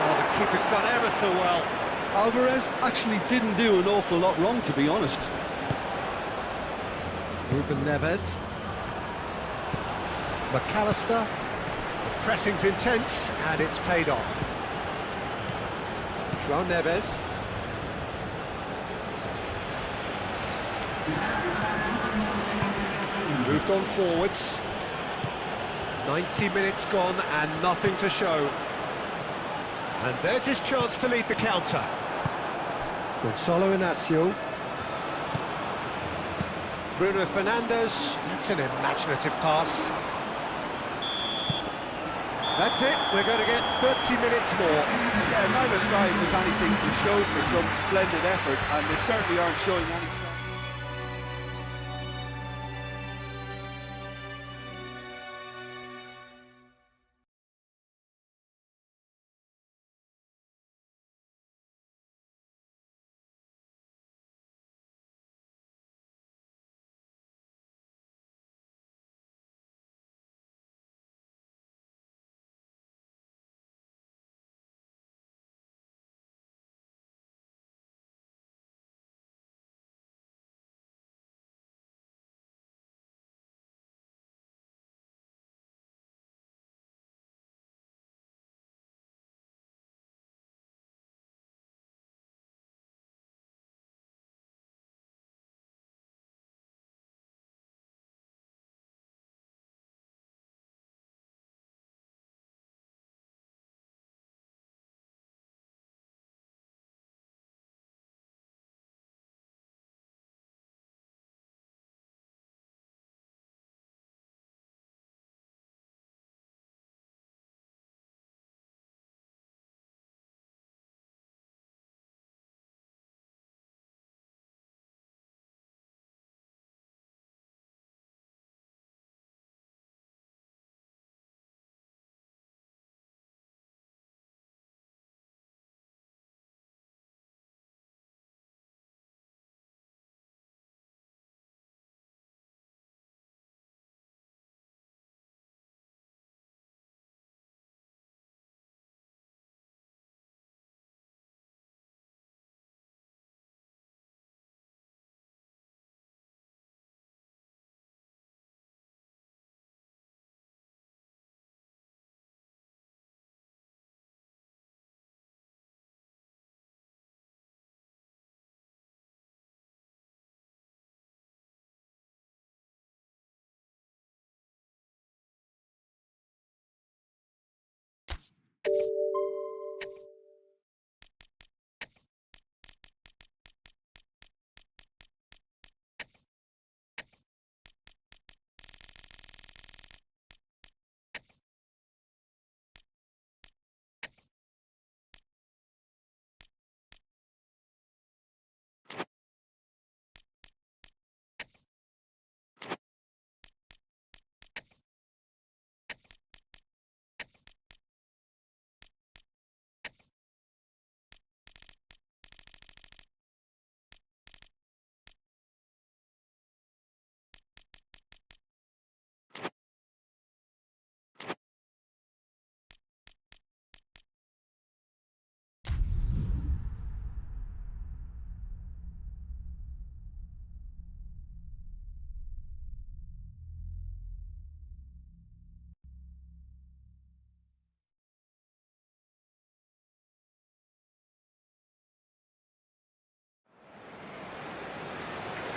Oh, the keeper's done ever so well. Alvarez actually didn't do an awful lot wrong, to be honest. Ruben Neves. McAllister. The pressing's intense, and it's paid off. Joao Neves. Moved on forwards. 90 minutes gone and nothing to show. And there's his chance to lead the counter. Gonzalo Inacio. Bruno Fernandes. That's an imaginative pass. That's it, we're going to get 30 minutes more. Yeah, neither side has anything to show for some splendid effort, and they certainly aren't showing any sign.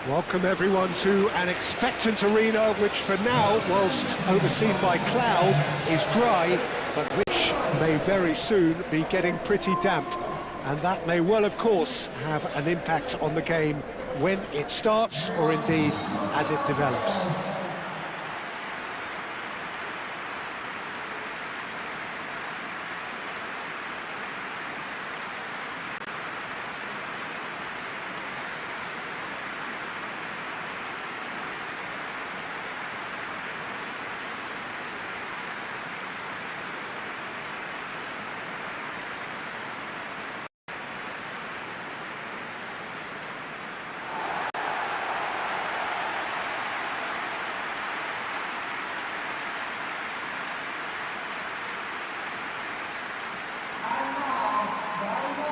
Welcome everyone to an expectant arena which for now, whilst overseen by cloud, is dry, but which may very soon be getting pretty damp. And that may well, of course, have an impact on the game when it starts, or indeed as it develops.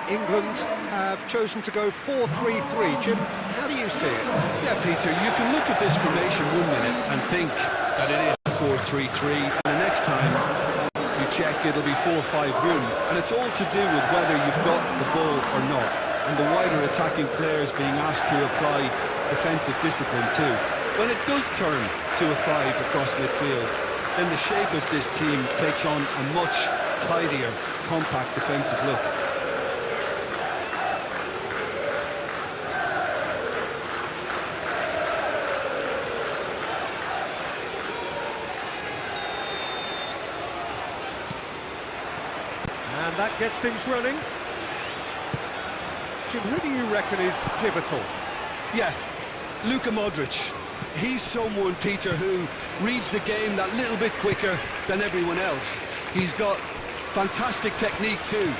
England have chosen to go 4-3-3. Jim, how do you see it? Yeah, Peter, you can look at this formation 1 minute and think that it is 4-3-3, and the next time you check it'll be 4-5-1, and it's all to do with whether you've got the ball or not, and the wider attacking players being asked to apply defensive discipline too. When it does turn to a 5 across midfield, then the shape of this team takes on a much tidier, compact defensive look. And that gets things running. Jim, who do you reckon is pivotal? Yeah, Luka Modric. He's someone, Peter, who reads the game that little bit quicker than everyone else. He's got fantastic technique too,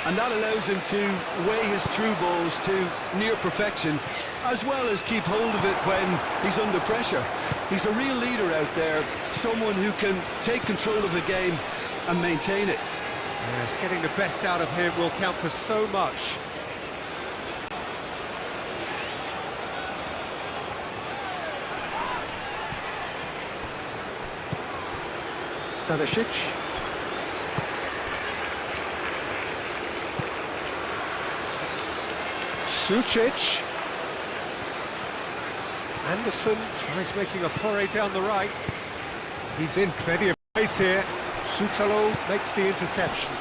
and that allows him to weigh his through balls to near perfection, as well as keep hold of it when he's under pressure. He's a real leader out there, someone who can take control of the game and maintain it. Yes, getting the best out of him will count for so much. Stanisic. Sucic. Anderson tries making a foray down the right. He's in plenty of space here. Sutalo makes the interception.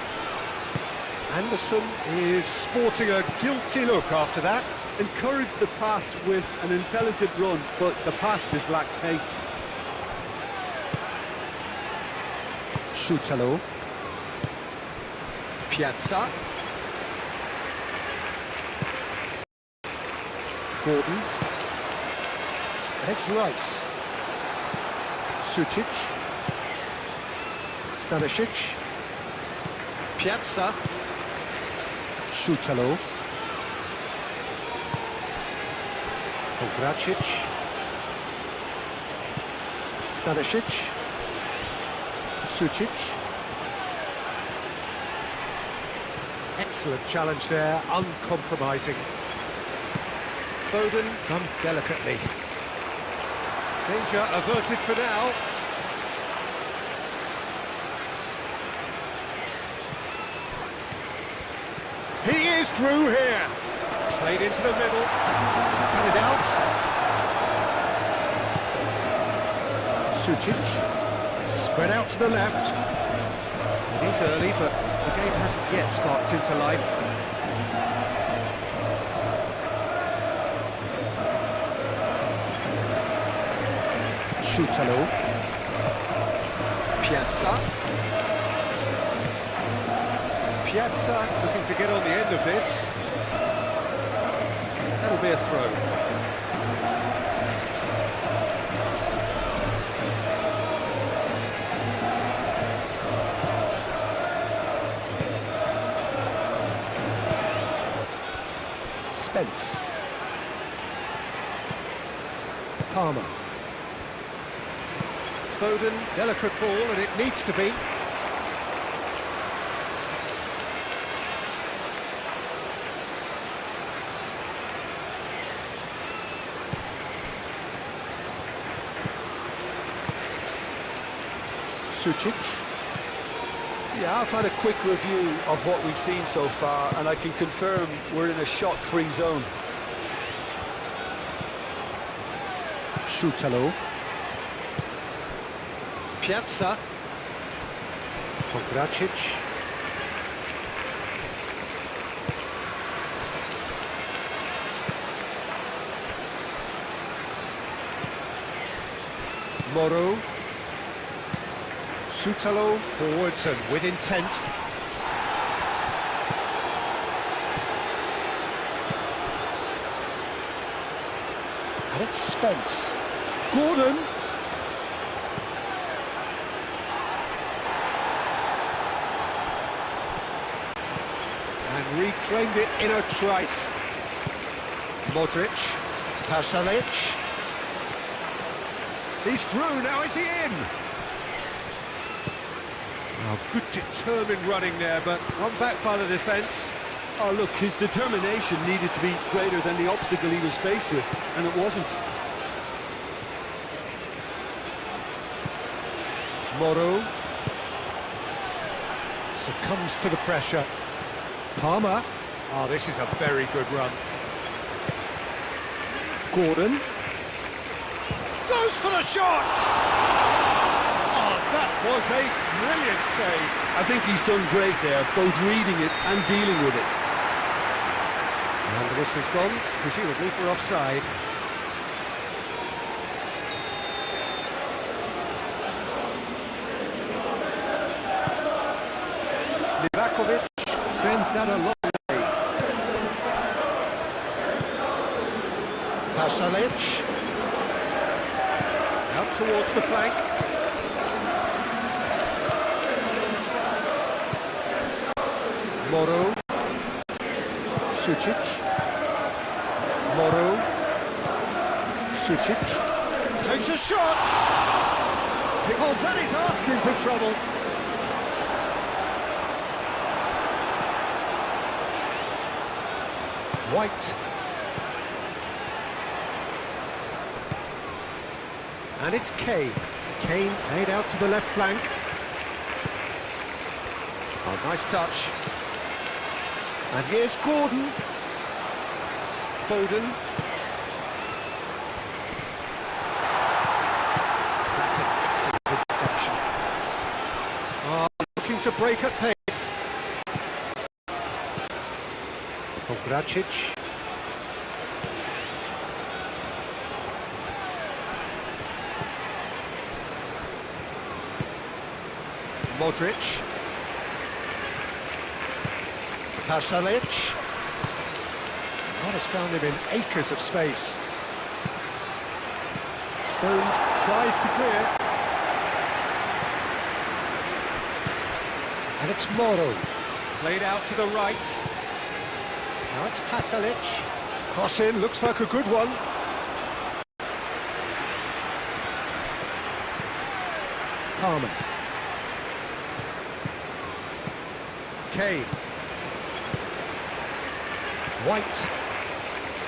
Anderson is sporting a guilty look after that. Encouraged the pass with an intelligent run, but the pass just lacked pace. Sutalo. Piazza. Gordon. And it's Rice. Sucic. Stanisic. Piazza. Sutalo. Gracic. Stanisic. Sucic. Excellent challenge there, uncompromising. Foden done delicately. Danger averted for now. He is through here. Played into the middle. He's cut it out. Sucic. Spread out to the left. It is early, but the game hasn't yet sparked into life. Sutalo. Piazza. Piazza looking to get on the end of this. That'll be a throw. Spence. Palmer. Foden, delicate ball, and it needs to be. Sucic. Yeah, I've had a quick review of what we've seen so far, and I can confirm we're in a shot-free zone. Sutalo. Piazza. Gracic. Moro. Sutalo forwards and with intent. And it's Spence. Gordon. And reclaimed it in a trice. Modric. Pasalic. He's through, now is he in? Oh, good determined running there, but run back by the defence. Oh, look, his determination needed to be greater than the obstacle he was faced with, and it wasn't. Moro succumbs to the pressure. Palmer. Oh, this is a very good run. Gordon. Goes for the shot! Oh, that was a brilliant save. I think he's done great there, both reading it and dealing with it. And the whistle's gone, presumably for offside. Livakovic. Is that a long way? Pasalic. Out towards the flank. Moro. Sucic. Moro. Sucic. Takes a shot! Well, that is asking for trouble. White. And it's Kane. Kane laid out to the left flank. Oh, nice touch. And here's Gordon. Foden. That's an excellent interception. Oh, looking to break at pace. Kogracic. Modric. Pasalic. God has found him in acres of space. Stones tries to clear. And it's Moro. Played out to the right. Now it's Pasalic. Cross in, looks like a good one. Palmer. Kane. White.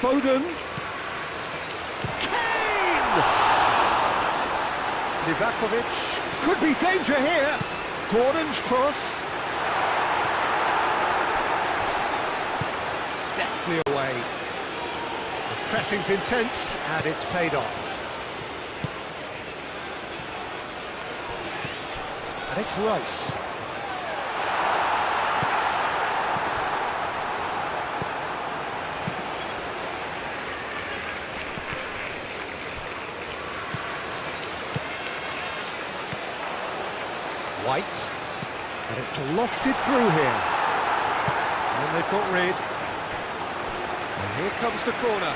Foden. Kane! Livakovic. Could be danger here. Gordon's cross. Deftly away. The pressing's intense and it's paid off. And it's Rice. White, and it's lofted through here. And they've got rid. And here comes the corner.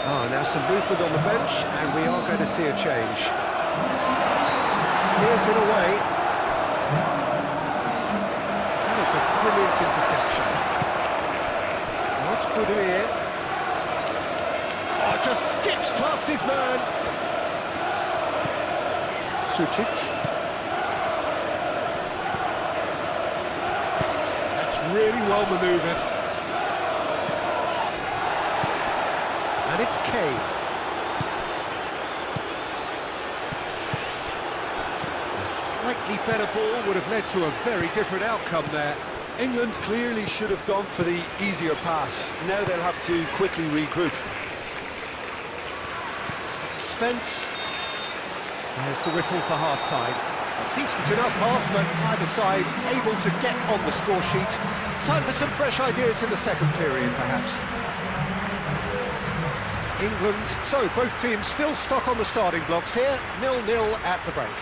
Ah, now some movement on the bench, and we are going to see a change. Clears it away. That is a brilliant interception. Now it's good here. Just skips past his man. Sucic. That's really well manoeuvred. And it's Kane. A slightly better ball would have led to a very different outcome there. England clearly should have gone for the easier pass. Now they'll have to quickly regroup. Spence. There's the whistle for half-time. A decent enough half, but either side able to get on the score sheet. Time for some fresh ideas in the second period, perhaps. England, so both teams still stuck on the starting blocks here, 0-0 at the break.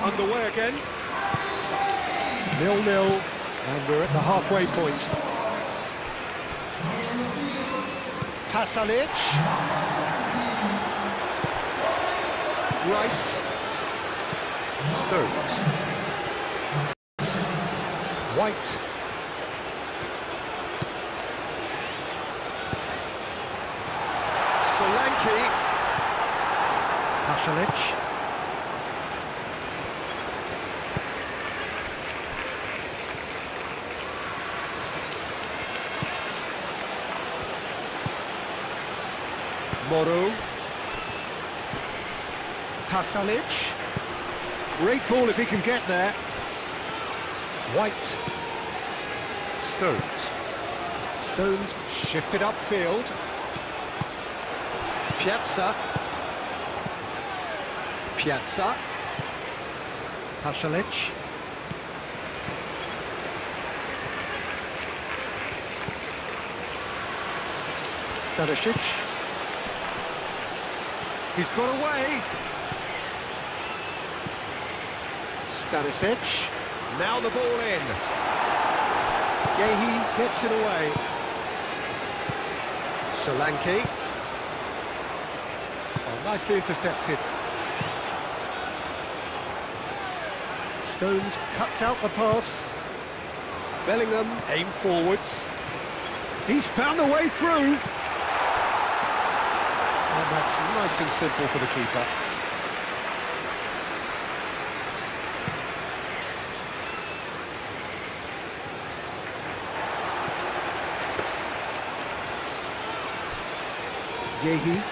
Underway again. 0-0, and we're at the halfway point. Pasalic. Rice. Stones. White. Solanke. Pasalic. Moro. Pasalic. Great ball if he can get there. White. Stones. Stones shifted upfield. Piazza. Piazza. Pasalic. Stanisic. He's got away. Stanisic. Now the ball in. Guyz gets it away. Solanke. Oh, nicely intercepted. Stones cuts out the pass. Bellingham aimed forwards. He's found the way through. And that's nice and simple for the keeper. Guyz.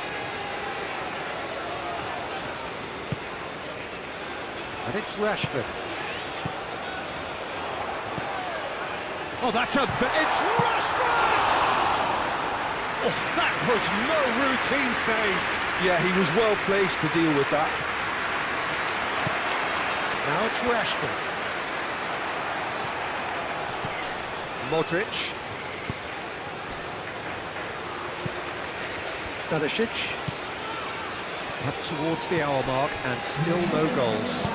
And it's Rashford. Oh, it's Rashford! Oh, that was no routine save. Yeah, he was well placed to deal with that. Now it's Rashford. Modric. Stanisic. Up towards the hour mark and still no goals.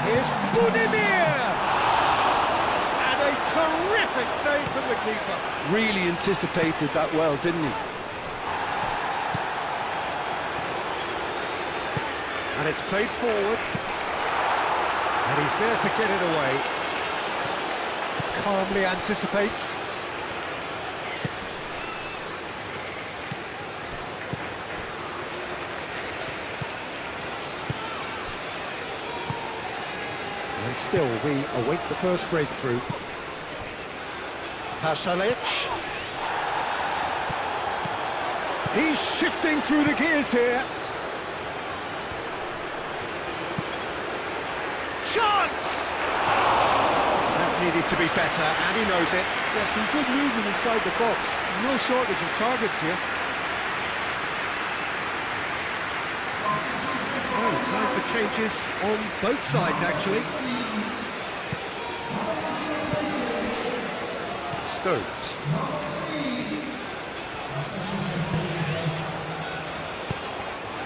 Here's Budimir! And a terrific save from the keeper. Really anticipated that well, didn't he? And it's played forward. And he's there to get it away. Calmly anticipates. And still, we await the first breakthrough. Pasalic. He's shifting through the gears here. Chance! That needed to be better, and he knows it. Yeah, some good movement inside the box. No shortage of targets here. So, time for changes on both sides, actually. Stones.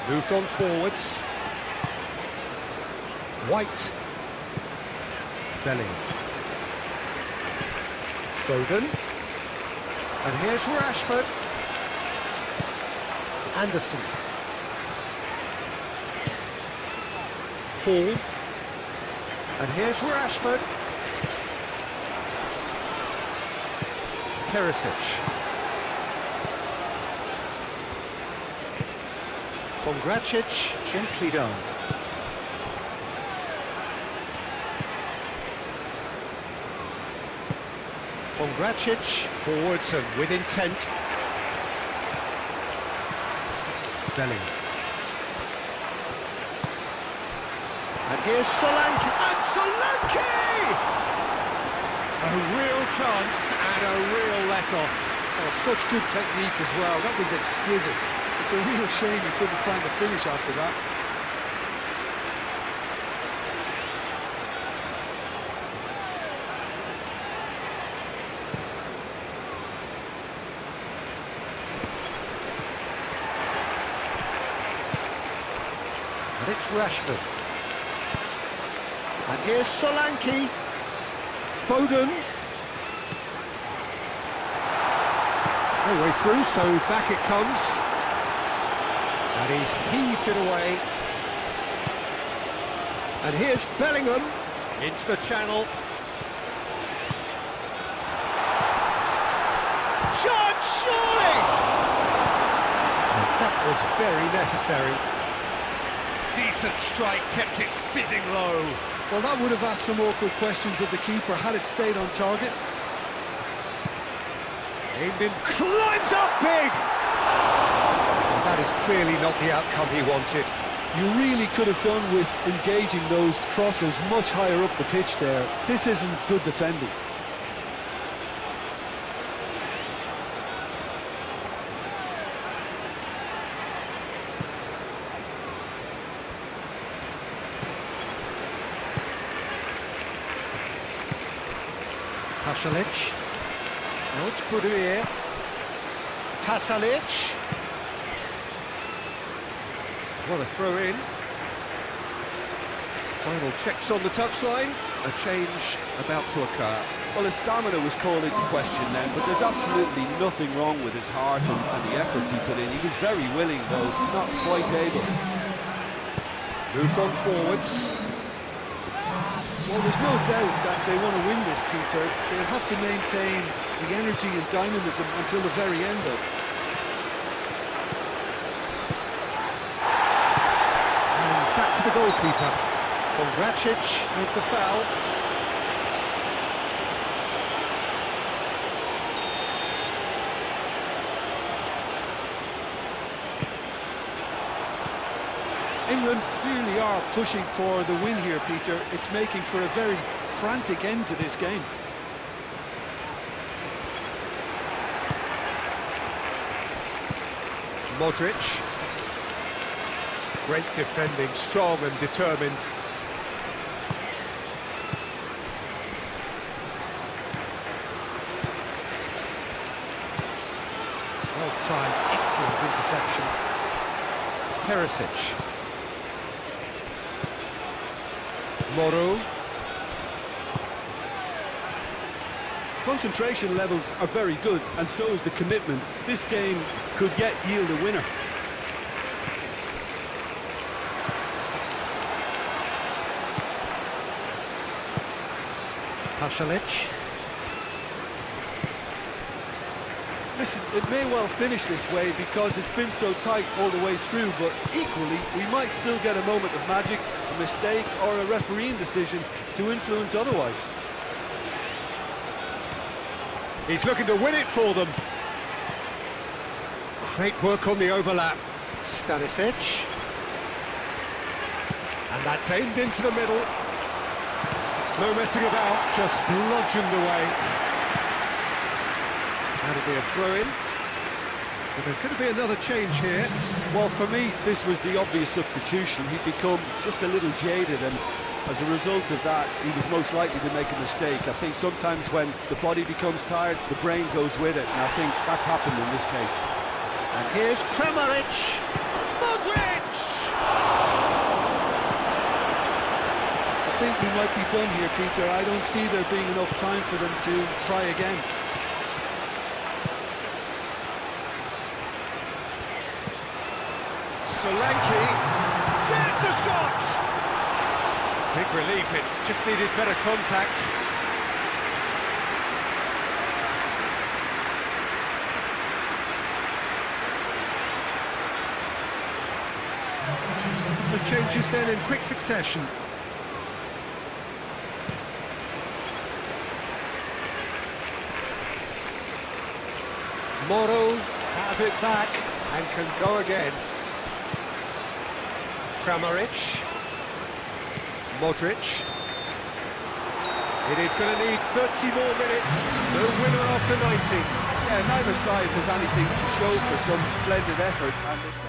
Moved on forwards. White. Bellingham. Foden. And here's Rashford. Anderson. Hall. And here's Rashford. Perisic. Pongracic gently down. Pongracic forwards and with intent. Bellingham. And here's Solanke, and Solanke! A real chance and a real let-off. Oh, such good technique as well. That was exquisite. It's a real shame he couldn't find the finish after that. And it's Rashford. And here's Solanke. Foden. No way through, so back it comes. And he's heaved it away. And here's Bellingham into the channel. Chance, surely! And that was very necessary. Decent strike, kept it fizzing low. Well, that would have asked some awkward questions of the keeper had it stayed on target. Aimed in, climbs up big! Well, that is clearly not the outcome he wanted. You really could have done with engaging those crosses much higher up the pitch there. This isn't good defending. Pasalic. Now it's Buduir. Pasalic. What a throw in. Final checks on the touchline. A change about to occur. Well, his stamina was called into question then, but there's absolutely nothing wrong with his heart and the efforts he put in. He was very willing, though, not quite able. Moved on forwards. Well, there's no doubt that they want to win this, Peter. They'll have to maintain the energy and dynamism until the very end, though. Back to the goalkeeper. Kondracic with the foul. England clearly are pushing for the win here, Peter. It's making for a very frantic end to this game. Modric. Great defending, strong and determined. Well timed, excellent interception. Teresic. Moro. Concentration levels are very good, and so is the commitment. This game could yet yield a winner. Pasalic. Listen, it may well finish this way because it's been so tight all the way through, but equally, we might still get a moment of magic, a mistake, or a refereeing decision to influence otherwise. He's looking to win it for them. Great work on the overlap. Stanisic. And that's aimed into the middle. No messing about, just bludgeoned away. That'll be a throw-in. But there's going to be another change here. Well, for me, this was the obvious substitution. He'd become just a little jaded, and as a result of that, he was most likely to make a mistake. I think sometimes when the body becomes tired, the brain goes with it, and I think that's happened in this case. And here's Kramaric. Modric! I think we might be done here, Peter. I don't see there being enough time for them to try again. Solanke. There's the shot! Big relief, it just needed better contact. The changes then in quick succession. Moro have it back and can go again. Kramaric. Modric. It is going to need 30 more minutes. No winner after 90. Yeah, neither side has anything to show for some splendid effort, and this.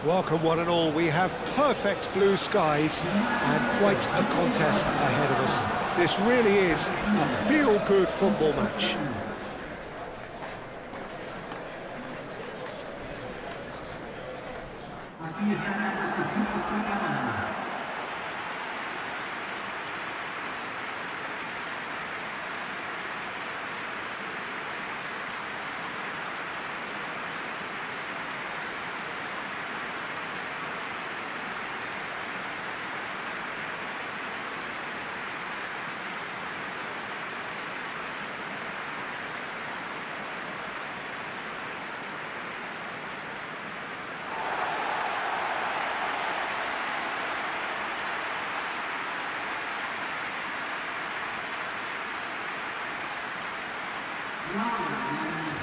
Welcome one and all, we have perfect blue skies and quite a contest ahead of us. This really is a feel-good football match.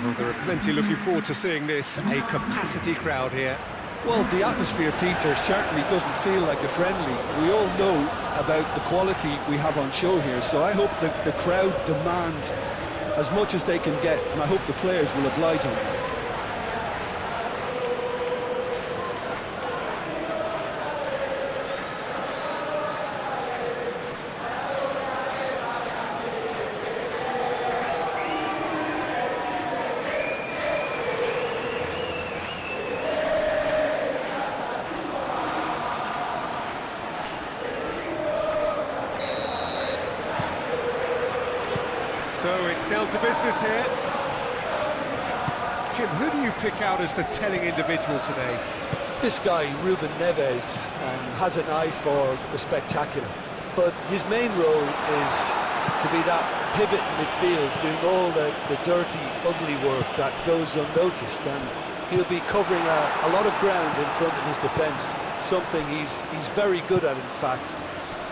Well, there are plenty looking forward to seeing this, a capacity crowd here. Well, the atmosphere, Peter, certainly doesn't feel like a friendly. We all know about the quality we have on show here, so I hope that the crowd demand as much as they can get, and I hope the players will oblige on that. So it's down to business here. Jim, who do you pick out as the telling individual today? This guy, Ruben Neves, has an eye for the spectacular, but his main role is to be that pivot in midfield, doing all the dirty, ugly work that goes unnoticed, and he'll be covering a lot of ground in front of his defence, something he's very good at, in fact.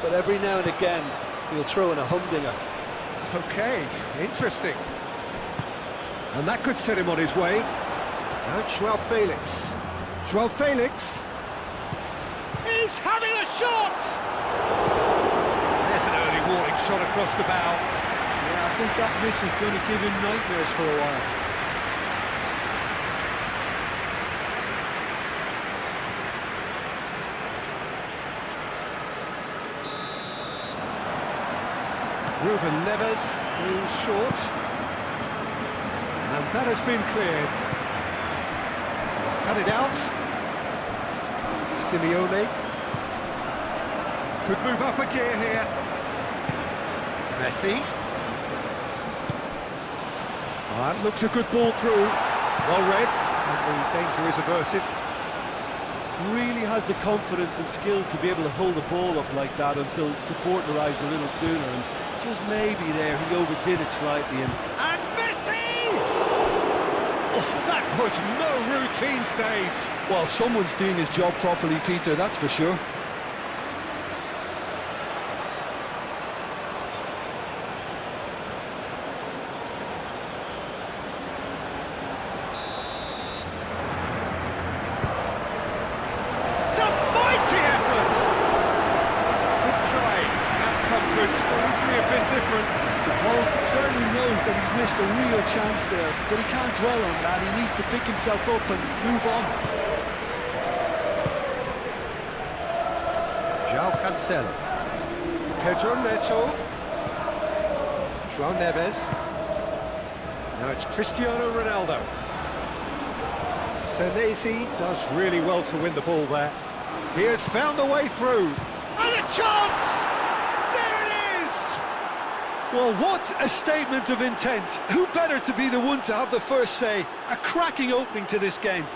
But every now and again, he'll throw in a humdinger. Okay, interesting. And that could set him on his way. Now Joao Felix. Joao Felix. He's having a shot! There's an early warning shot across the bow. Yeah, I think that miss is going to give him nightmares for a while. Ruben Neves moves short. And that has been cleared. He's cut it out. Simeone. Could move up a gear here. Messi. That looks a good ball through. Well read. And the danger is averted. Really has the confidence and skill to be able to hold the ball up like that until support arrives a little sooner, and just maybe there he overdid it slightly. And Messi! Oh, that was no routine save. well, someone's doing his job properly, Peter, that's for sure. Certainly knows that he's missed a real chance there, but he can't dwell on that. He needs to pick himself up and move on. Cancelo. Pedro Neto. João Neves. Now it's Cristiano Ronaldo. Senesi does really well to win the ball there. He has found a way through. And a chance! There it is! Well, what a statement of intent. Who better to be the one to have the first say? A cracking opening to this game.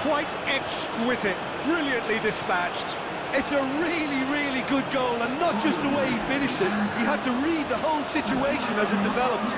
Quite exquisite, brilliantly dispatched. It's a really, really good goal, and not just the way he finished it. He had to read the whole situation as it developed.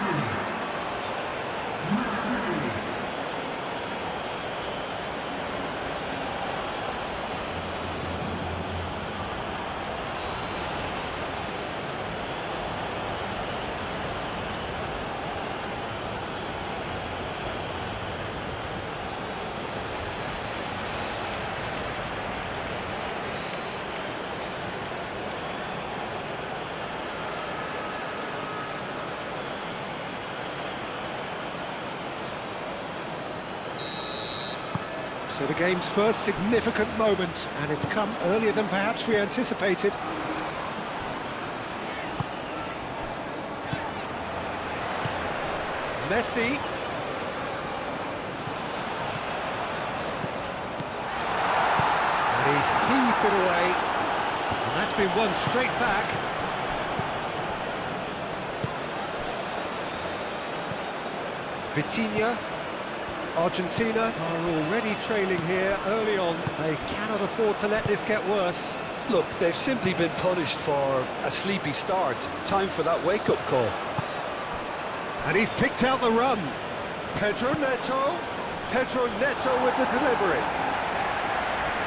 So the game's first significant moment, and it's come earlier than perhaps we anticipated. Messi. And he's heaved it away, and that's been won straight back. Vitinha. Argentina are already trailing here early on. They cannot afford to let this get worse. Look, they've simply been punished for a sleepy start. Time for that wake-up call. And he's picked out the run. Pedro Neto. Pedro Neto with the delivery.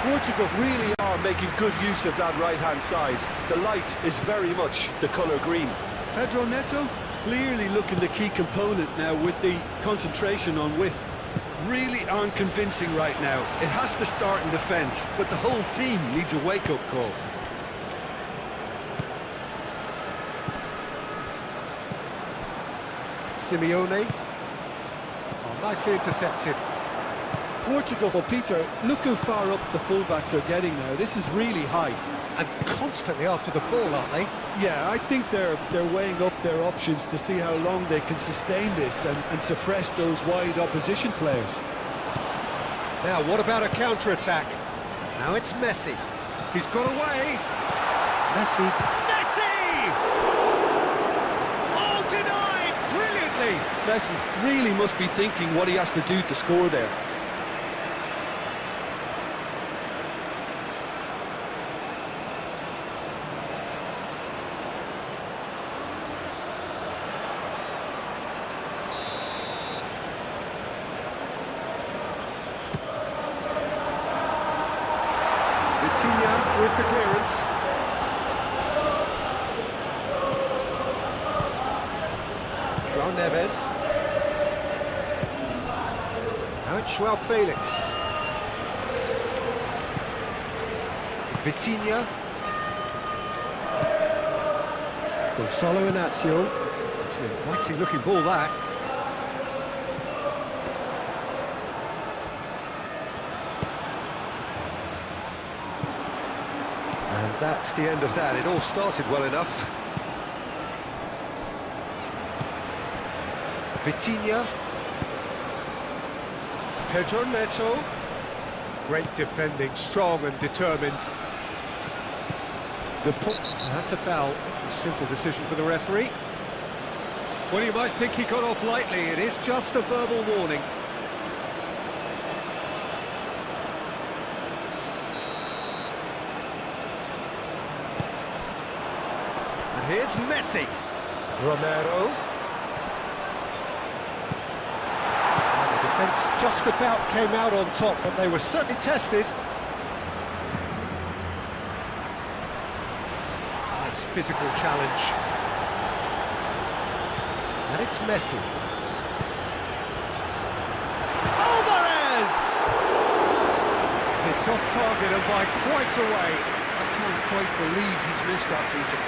Portugal really are making good use of that right-hand side. The light is very much the colour green. Pedro Neto clearly looking the key component now with the concentration on width. Really aren't convincing right now. It has to start in defence, but the whole team needs a wake-up call. Simeone. Oh, nicely intercepted. Portugal, well, Peter, look how far up the fullbacks are getting now. This is really high. And constantly after the ball, aren't they? Yeah, I think they're weighing up their options to see how long they can sustain this and suppress those wide opposition players. Now, what about a counter-attack? Now it's Messi. He's got away. Messi. Messi! Oh, denied brilliantly. Messi really must be thinking what he has to do to score there. Vitinha with the clearance. João Neves. Now it's João Felix. Vitinha. Gonçalo Inácio. It's an inviting looking ball, that. And that's the end of that. It all started well enough. Vitinha. Pedro Neto. Great defending, strong and determined. That's a foul. A simple decision for the referee. Well, you might think he got off lightly. It is just a verbal warning. And here's Messi. Romero. And the defence just about came out on top, but they were certainly tested. Nice physical challenge. And it's Messi. Alvarez! It's off target and by quite a way. I can't quite believe he's missed that, Peter.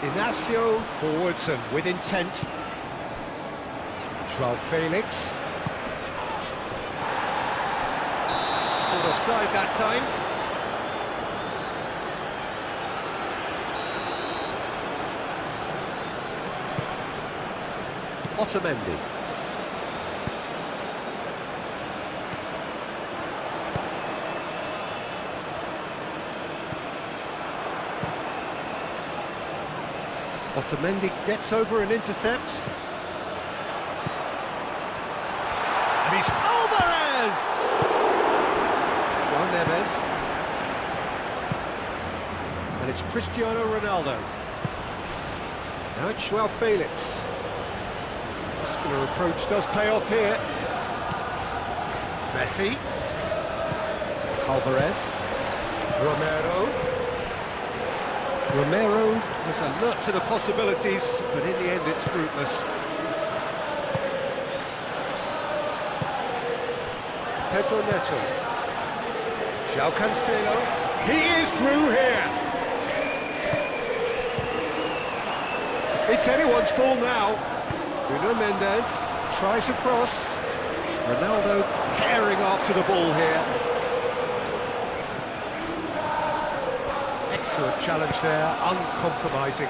Inacio forwards and with intent. Joao Felix. Caught offside that time. Otamendi. Otamendi gets over and intercepts. And he's Alvarez! João Neves. And it's Cristiano Ronaldo. Now it's Joao Felix. Muscular approach does pay off here. Messi. Alvarez. Romero is alert to the possibilities, but in the end it's fruitless. Pedro Neto. João Cancelo. He is through here. It's anyone's ball now. Nuno Mendes tries a cross. Ronaldo herring after the ball here. Excellent challenge there, uncompromising.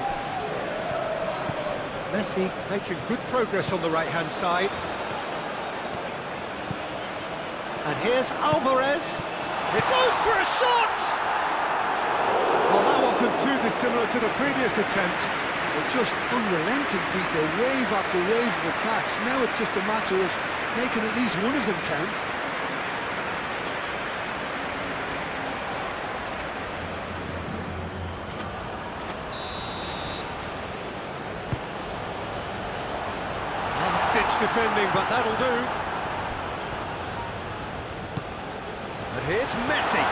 Messi making good progress on the right-hand side. And here's Alvarez. It goes for a shot! Well, that wasn't too dissimilar to the previous attempt. They're just unrelenting, Peter, wave after wave of attacks. Now it's just a matter of making at least one of them count. Last-ditch defending, but that'll do. And here's Messi.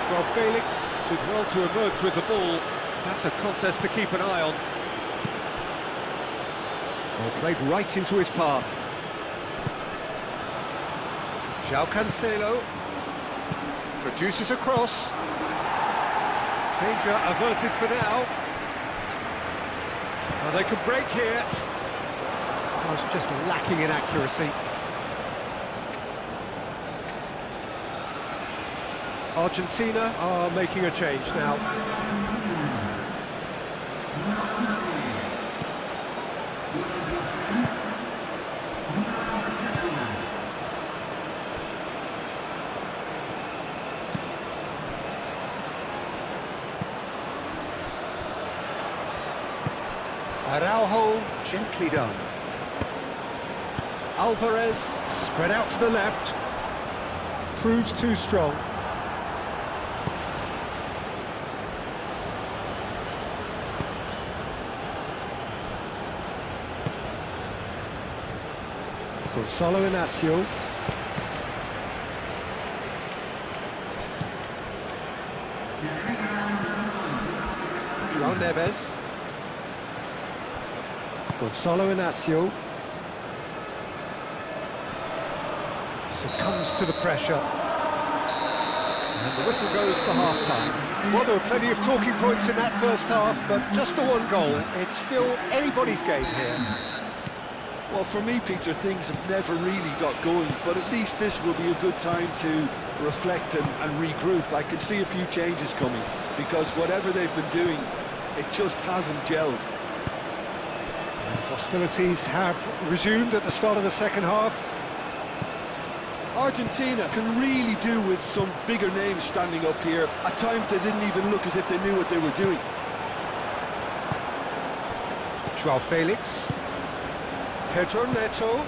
Joao Felix did well to emerge with the ball. That's a contest to keep an eye on. Well, played right into his path. João Cancelo produces a cross. Danger averted for now. Well, they could break here. I was just lacking in accuracy. Argentina are making a change now. Araujo, gently done. Alvarez, spread out to the left. Proves too strong. Gonzalo Inacio. João Neves. Gonzalo Inacio. Succumbs to the pressure. And the whistle goes for half-time. Well, there were plenty of talking points in that first half, but just the one goal. It's still anybody's game here. Well, for me, Peter, things have never really got going, but at least this will be a good time to reflect and regroup. I can see a few changes coming, because whatever they've been doing, it just hasn't gelled. And hostilities have resumed at the start of the second half. Argentina can really do with some bigger names standing up here. At times they didn't even look as if they knew what they were doing. Joao Felix. Pedro Neto.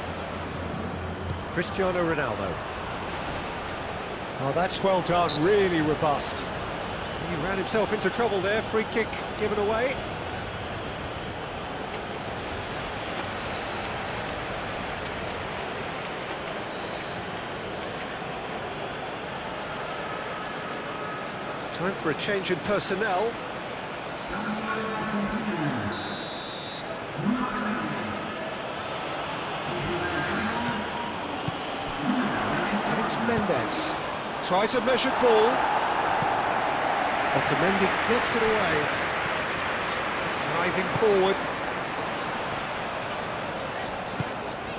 Cristiano Ronaldo. Oh, that's well done, really robust. He ran himself into trouble there, free kick given away. Time for a change in personnel. And it's Mendes. Tries a measured ball. Otamendi gets it away. Driving forward.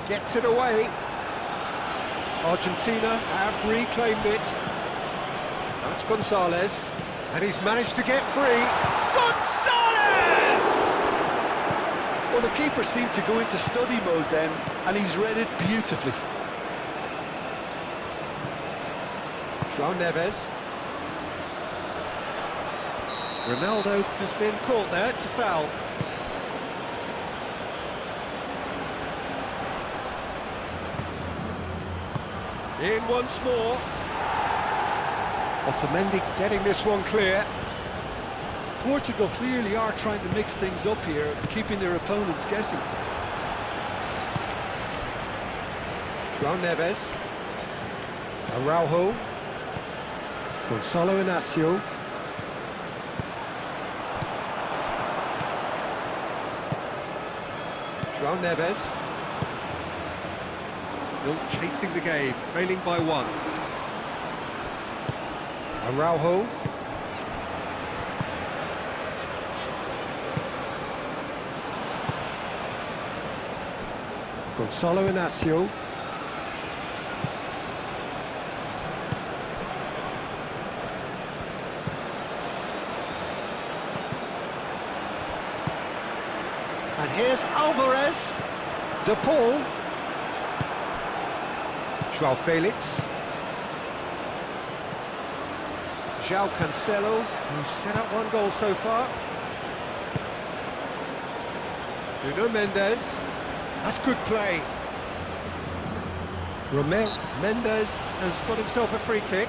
Gets it away. Argentina have reclaimed it. Now it's Gonzalez. And he's managed to get free. Gonzalez! Well, the keeper seemed to go into study mode then, and he's read it beautifully. João Neves. Ronaldo has been caught there, it's a foul. In once more. Otamendi getting this one clear. Portugal clearly are trying to mix things up here, keeping their opponents guessing. João Neves. Araujo. Gonzalo Inacio. João Neves. Still chasing the game, trailing by one. Araujo. Gonzalo Inacio. And here's Alvarez. De Paul. João Felix. João Cancelo, who's set up one goal so far. Nuno Mendes. That's good play. Romero Mendes has got himself a free kick.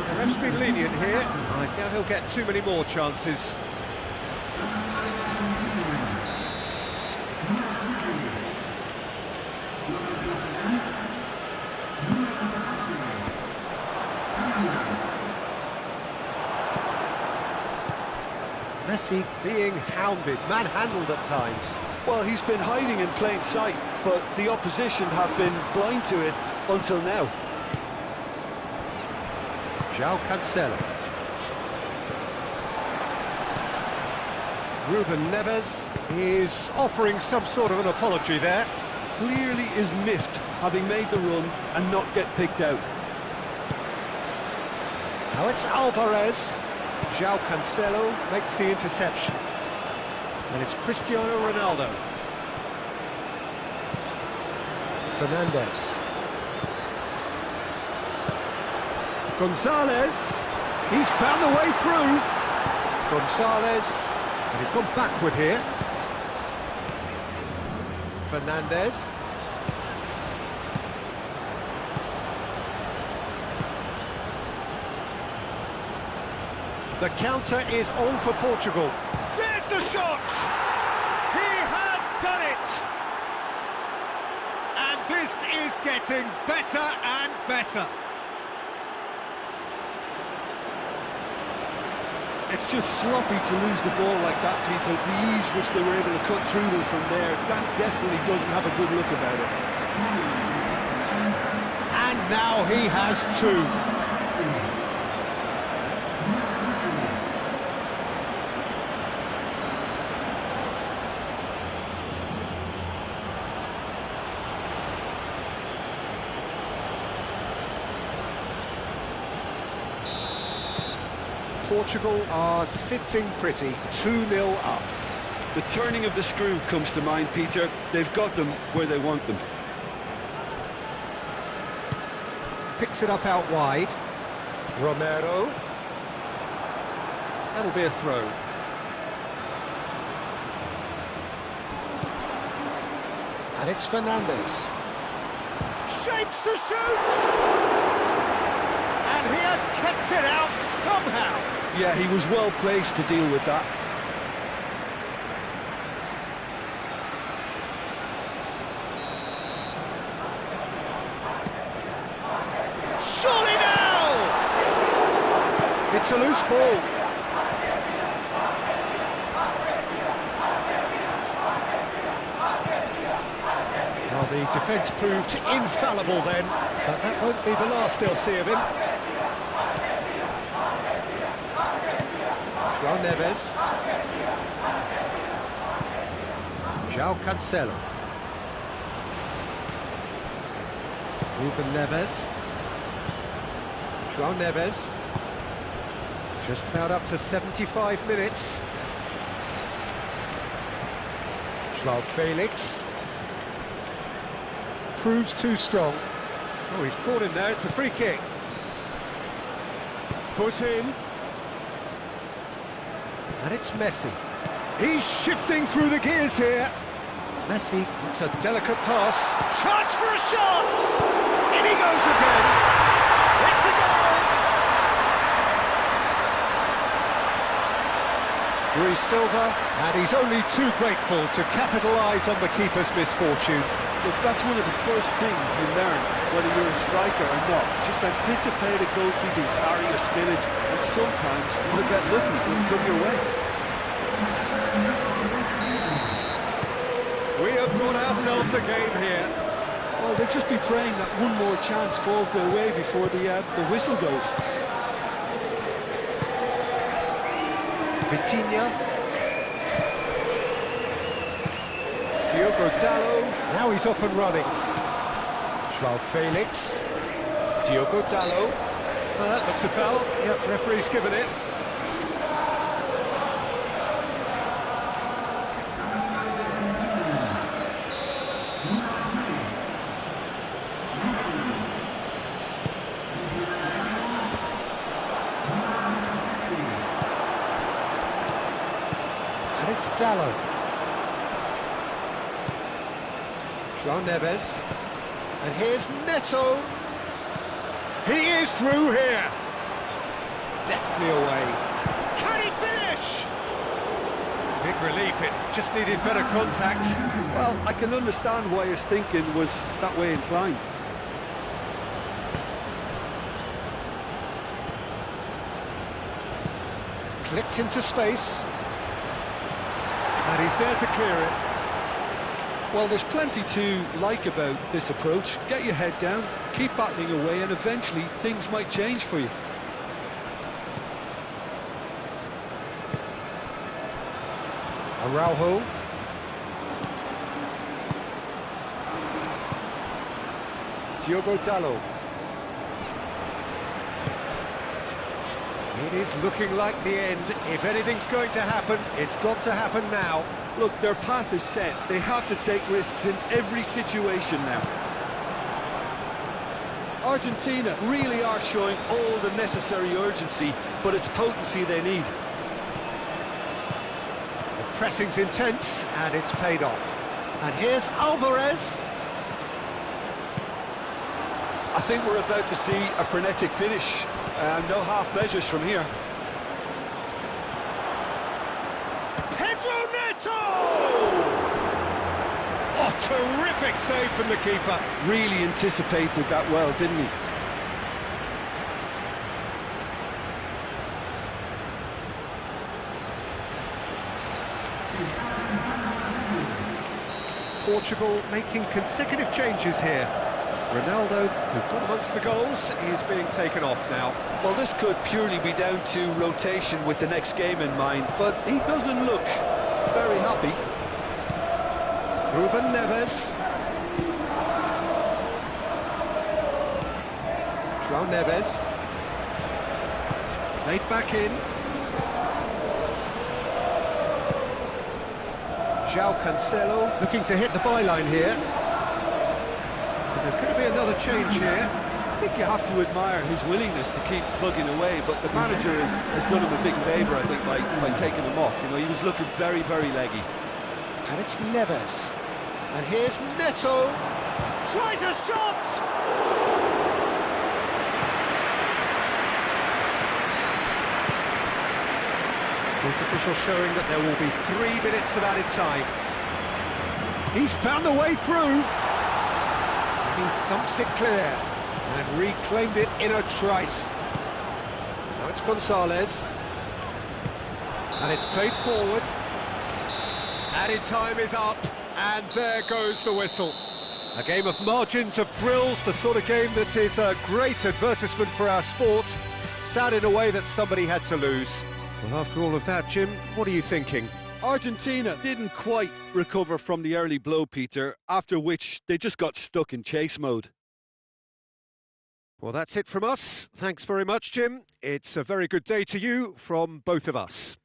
The ref's been lenient here. I doubt he'll get too many more chances. Messi being hounded, manhandled at times. Well, he's been hiding in plain sight, but the opposition have been blind to it until now. João Cancelo. Ruben Neves is offering some sort of an apology there. Clearly is miffed, having made the run and not get picked out. Now it's Alvarez. João Cancelo makes the interception. And it's Cristiano Ronaldo. Fernandes. Gonzalez. He's found the way through. Gonzalez. And he's gone backward here. Fernandes. The counter is on for Portugal. There's the shot! He has done it! And this is getting better and better. It's just sloppy to lose the ball like that, Peter. The ease which they were able to cut through them from there, that definitely doesn't have a good look about it. And now he has two. Portugal are sitting pretty, 2-0 up. The turning of the screw comes to mind, Peter. They've got them where they want them. Picks it up out wide. Romero. That'll be a throw. And it's Fernandes. Shapes to shoot! And he has kept it out somehow. Yeah, he was well placed to deal with that. Surely now! It's a loose ball. Well, the defence proved infallible then. But that won't be the last they'll see of him. João Neves. João Cancelo. Ruben Neves. João Neves. Just about up to 75 minutes. João Felix. Proves too strong. Oh, he's caught him there, it's a free kick. Foot in. And it's Messi. He's shifting through the gears here. Messi, it's a delicate pass. Chance for a shot! In he goes again. It's a goal! Guyz Silva, and he's only too grateful to capitalise on the keeper's misfortune. Look, that's one of the first things you learn, whether you're a striker or not. Just anticipate a goalkeeping parry or spillage, and sometimes you'll get lucky, it'll come your way. We have got ourselves a game here. Well, they'll just be praying that one more chance falls their way before the whistle goes. Vitinha. Diogo Dalot, now he's off and running. João Felix. Diogo Dalot. That looks a foul. Yep, referee's given it. And it's Dalot. João Neves, and here's Neto. He is through here. Deftly away. Can he finish? Big relief, it just needed better contact. Well, I can understand why his thinking was that way inclined. Clipped into space. And he's there to clear it. Well, there's plenty to like about this approach. Get your head down, keep battling away, and eventually things might change for you. Araujo. Diogo Dalot. It is looking like the end. If anything's going to happen, it's got to happen now. Look, their path is set. They have to take risks in every situation now. Argentina really are showing all the necessary urgency, but it's potency they need. The pressing's intense, and it's paid off. And here's Alvarez. I think we're about to see a frenetic finish. No half measures from here. Pedro Neto! Oh, terrific save from the keeper. Really anticipated that well, didn't he? Portugal making consecutive changes here. Ronaldo, who got amongst the goals, is being taken off now. Well, this could purely be down to rotation with the next game in mind, but he doesn't look very happy. Ruben Neves. João Neves. Played back in. João Cancelo looking to hit the byline here. There's going to be another change here. I think you have to admire his willingness to keep plugging away, but the manager has done him a big favour, I think, by taking him off. You know, he was looking very, very leggy. And it's Neves. And here's Neto. Tries a shot! Sports official showing that there will be 3 minutes of added time. He's found a way through. He thumps it clear and reclaimed it in a trice. Now it's Gonzalez. And it's played forward. Added time is up, and there goes the whistle. A game of margins of thrills, the sort of game that is a great advertisement for our sport. Sad in a way that somebody had to lose. Well, after all of that, Jim, what are you thinking? Argentina didn't quite recover from the early blow, Peter, after which they just got stuck in chase mode. Well, that's it from us. Thanks very much, Jim. It's a very good day to you from both of us.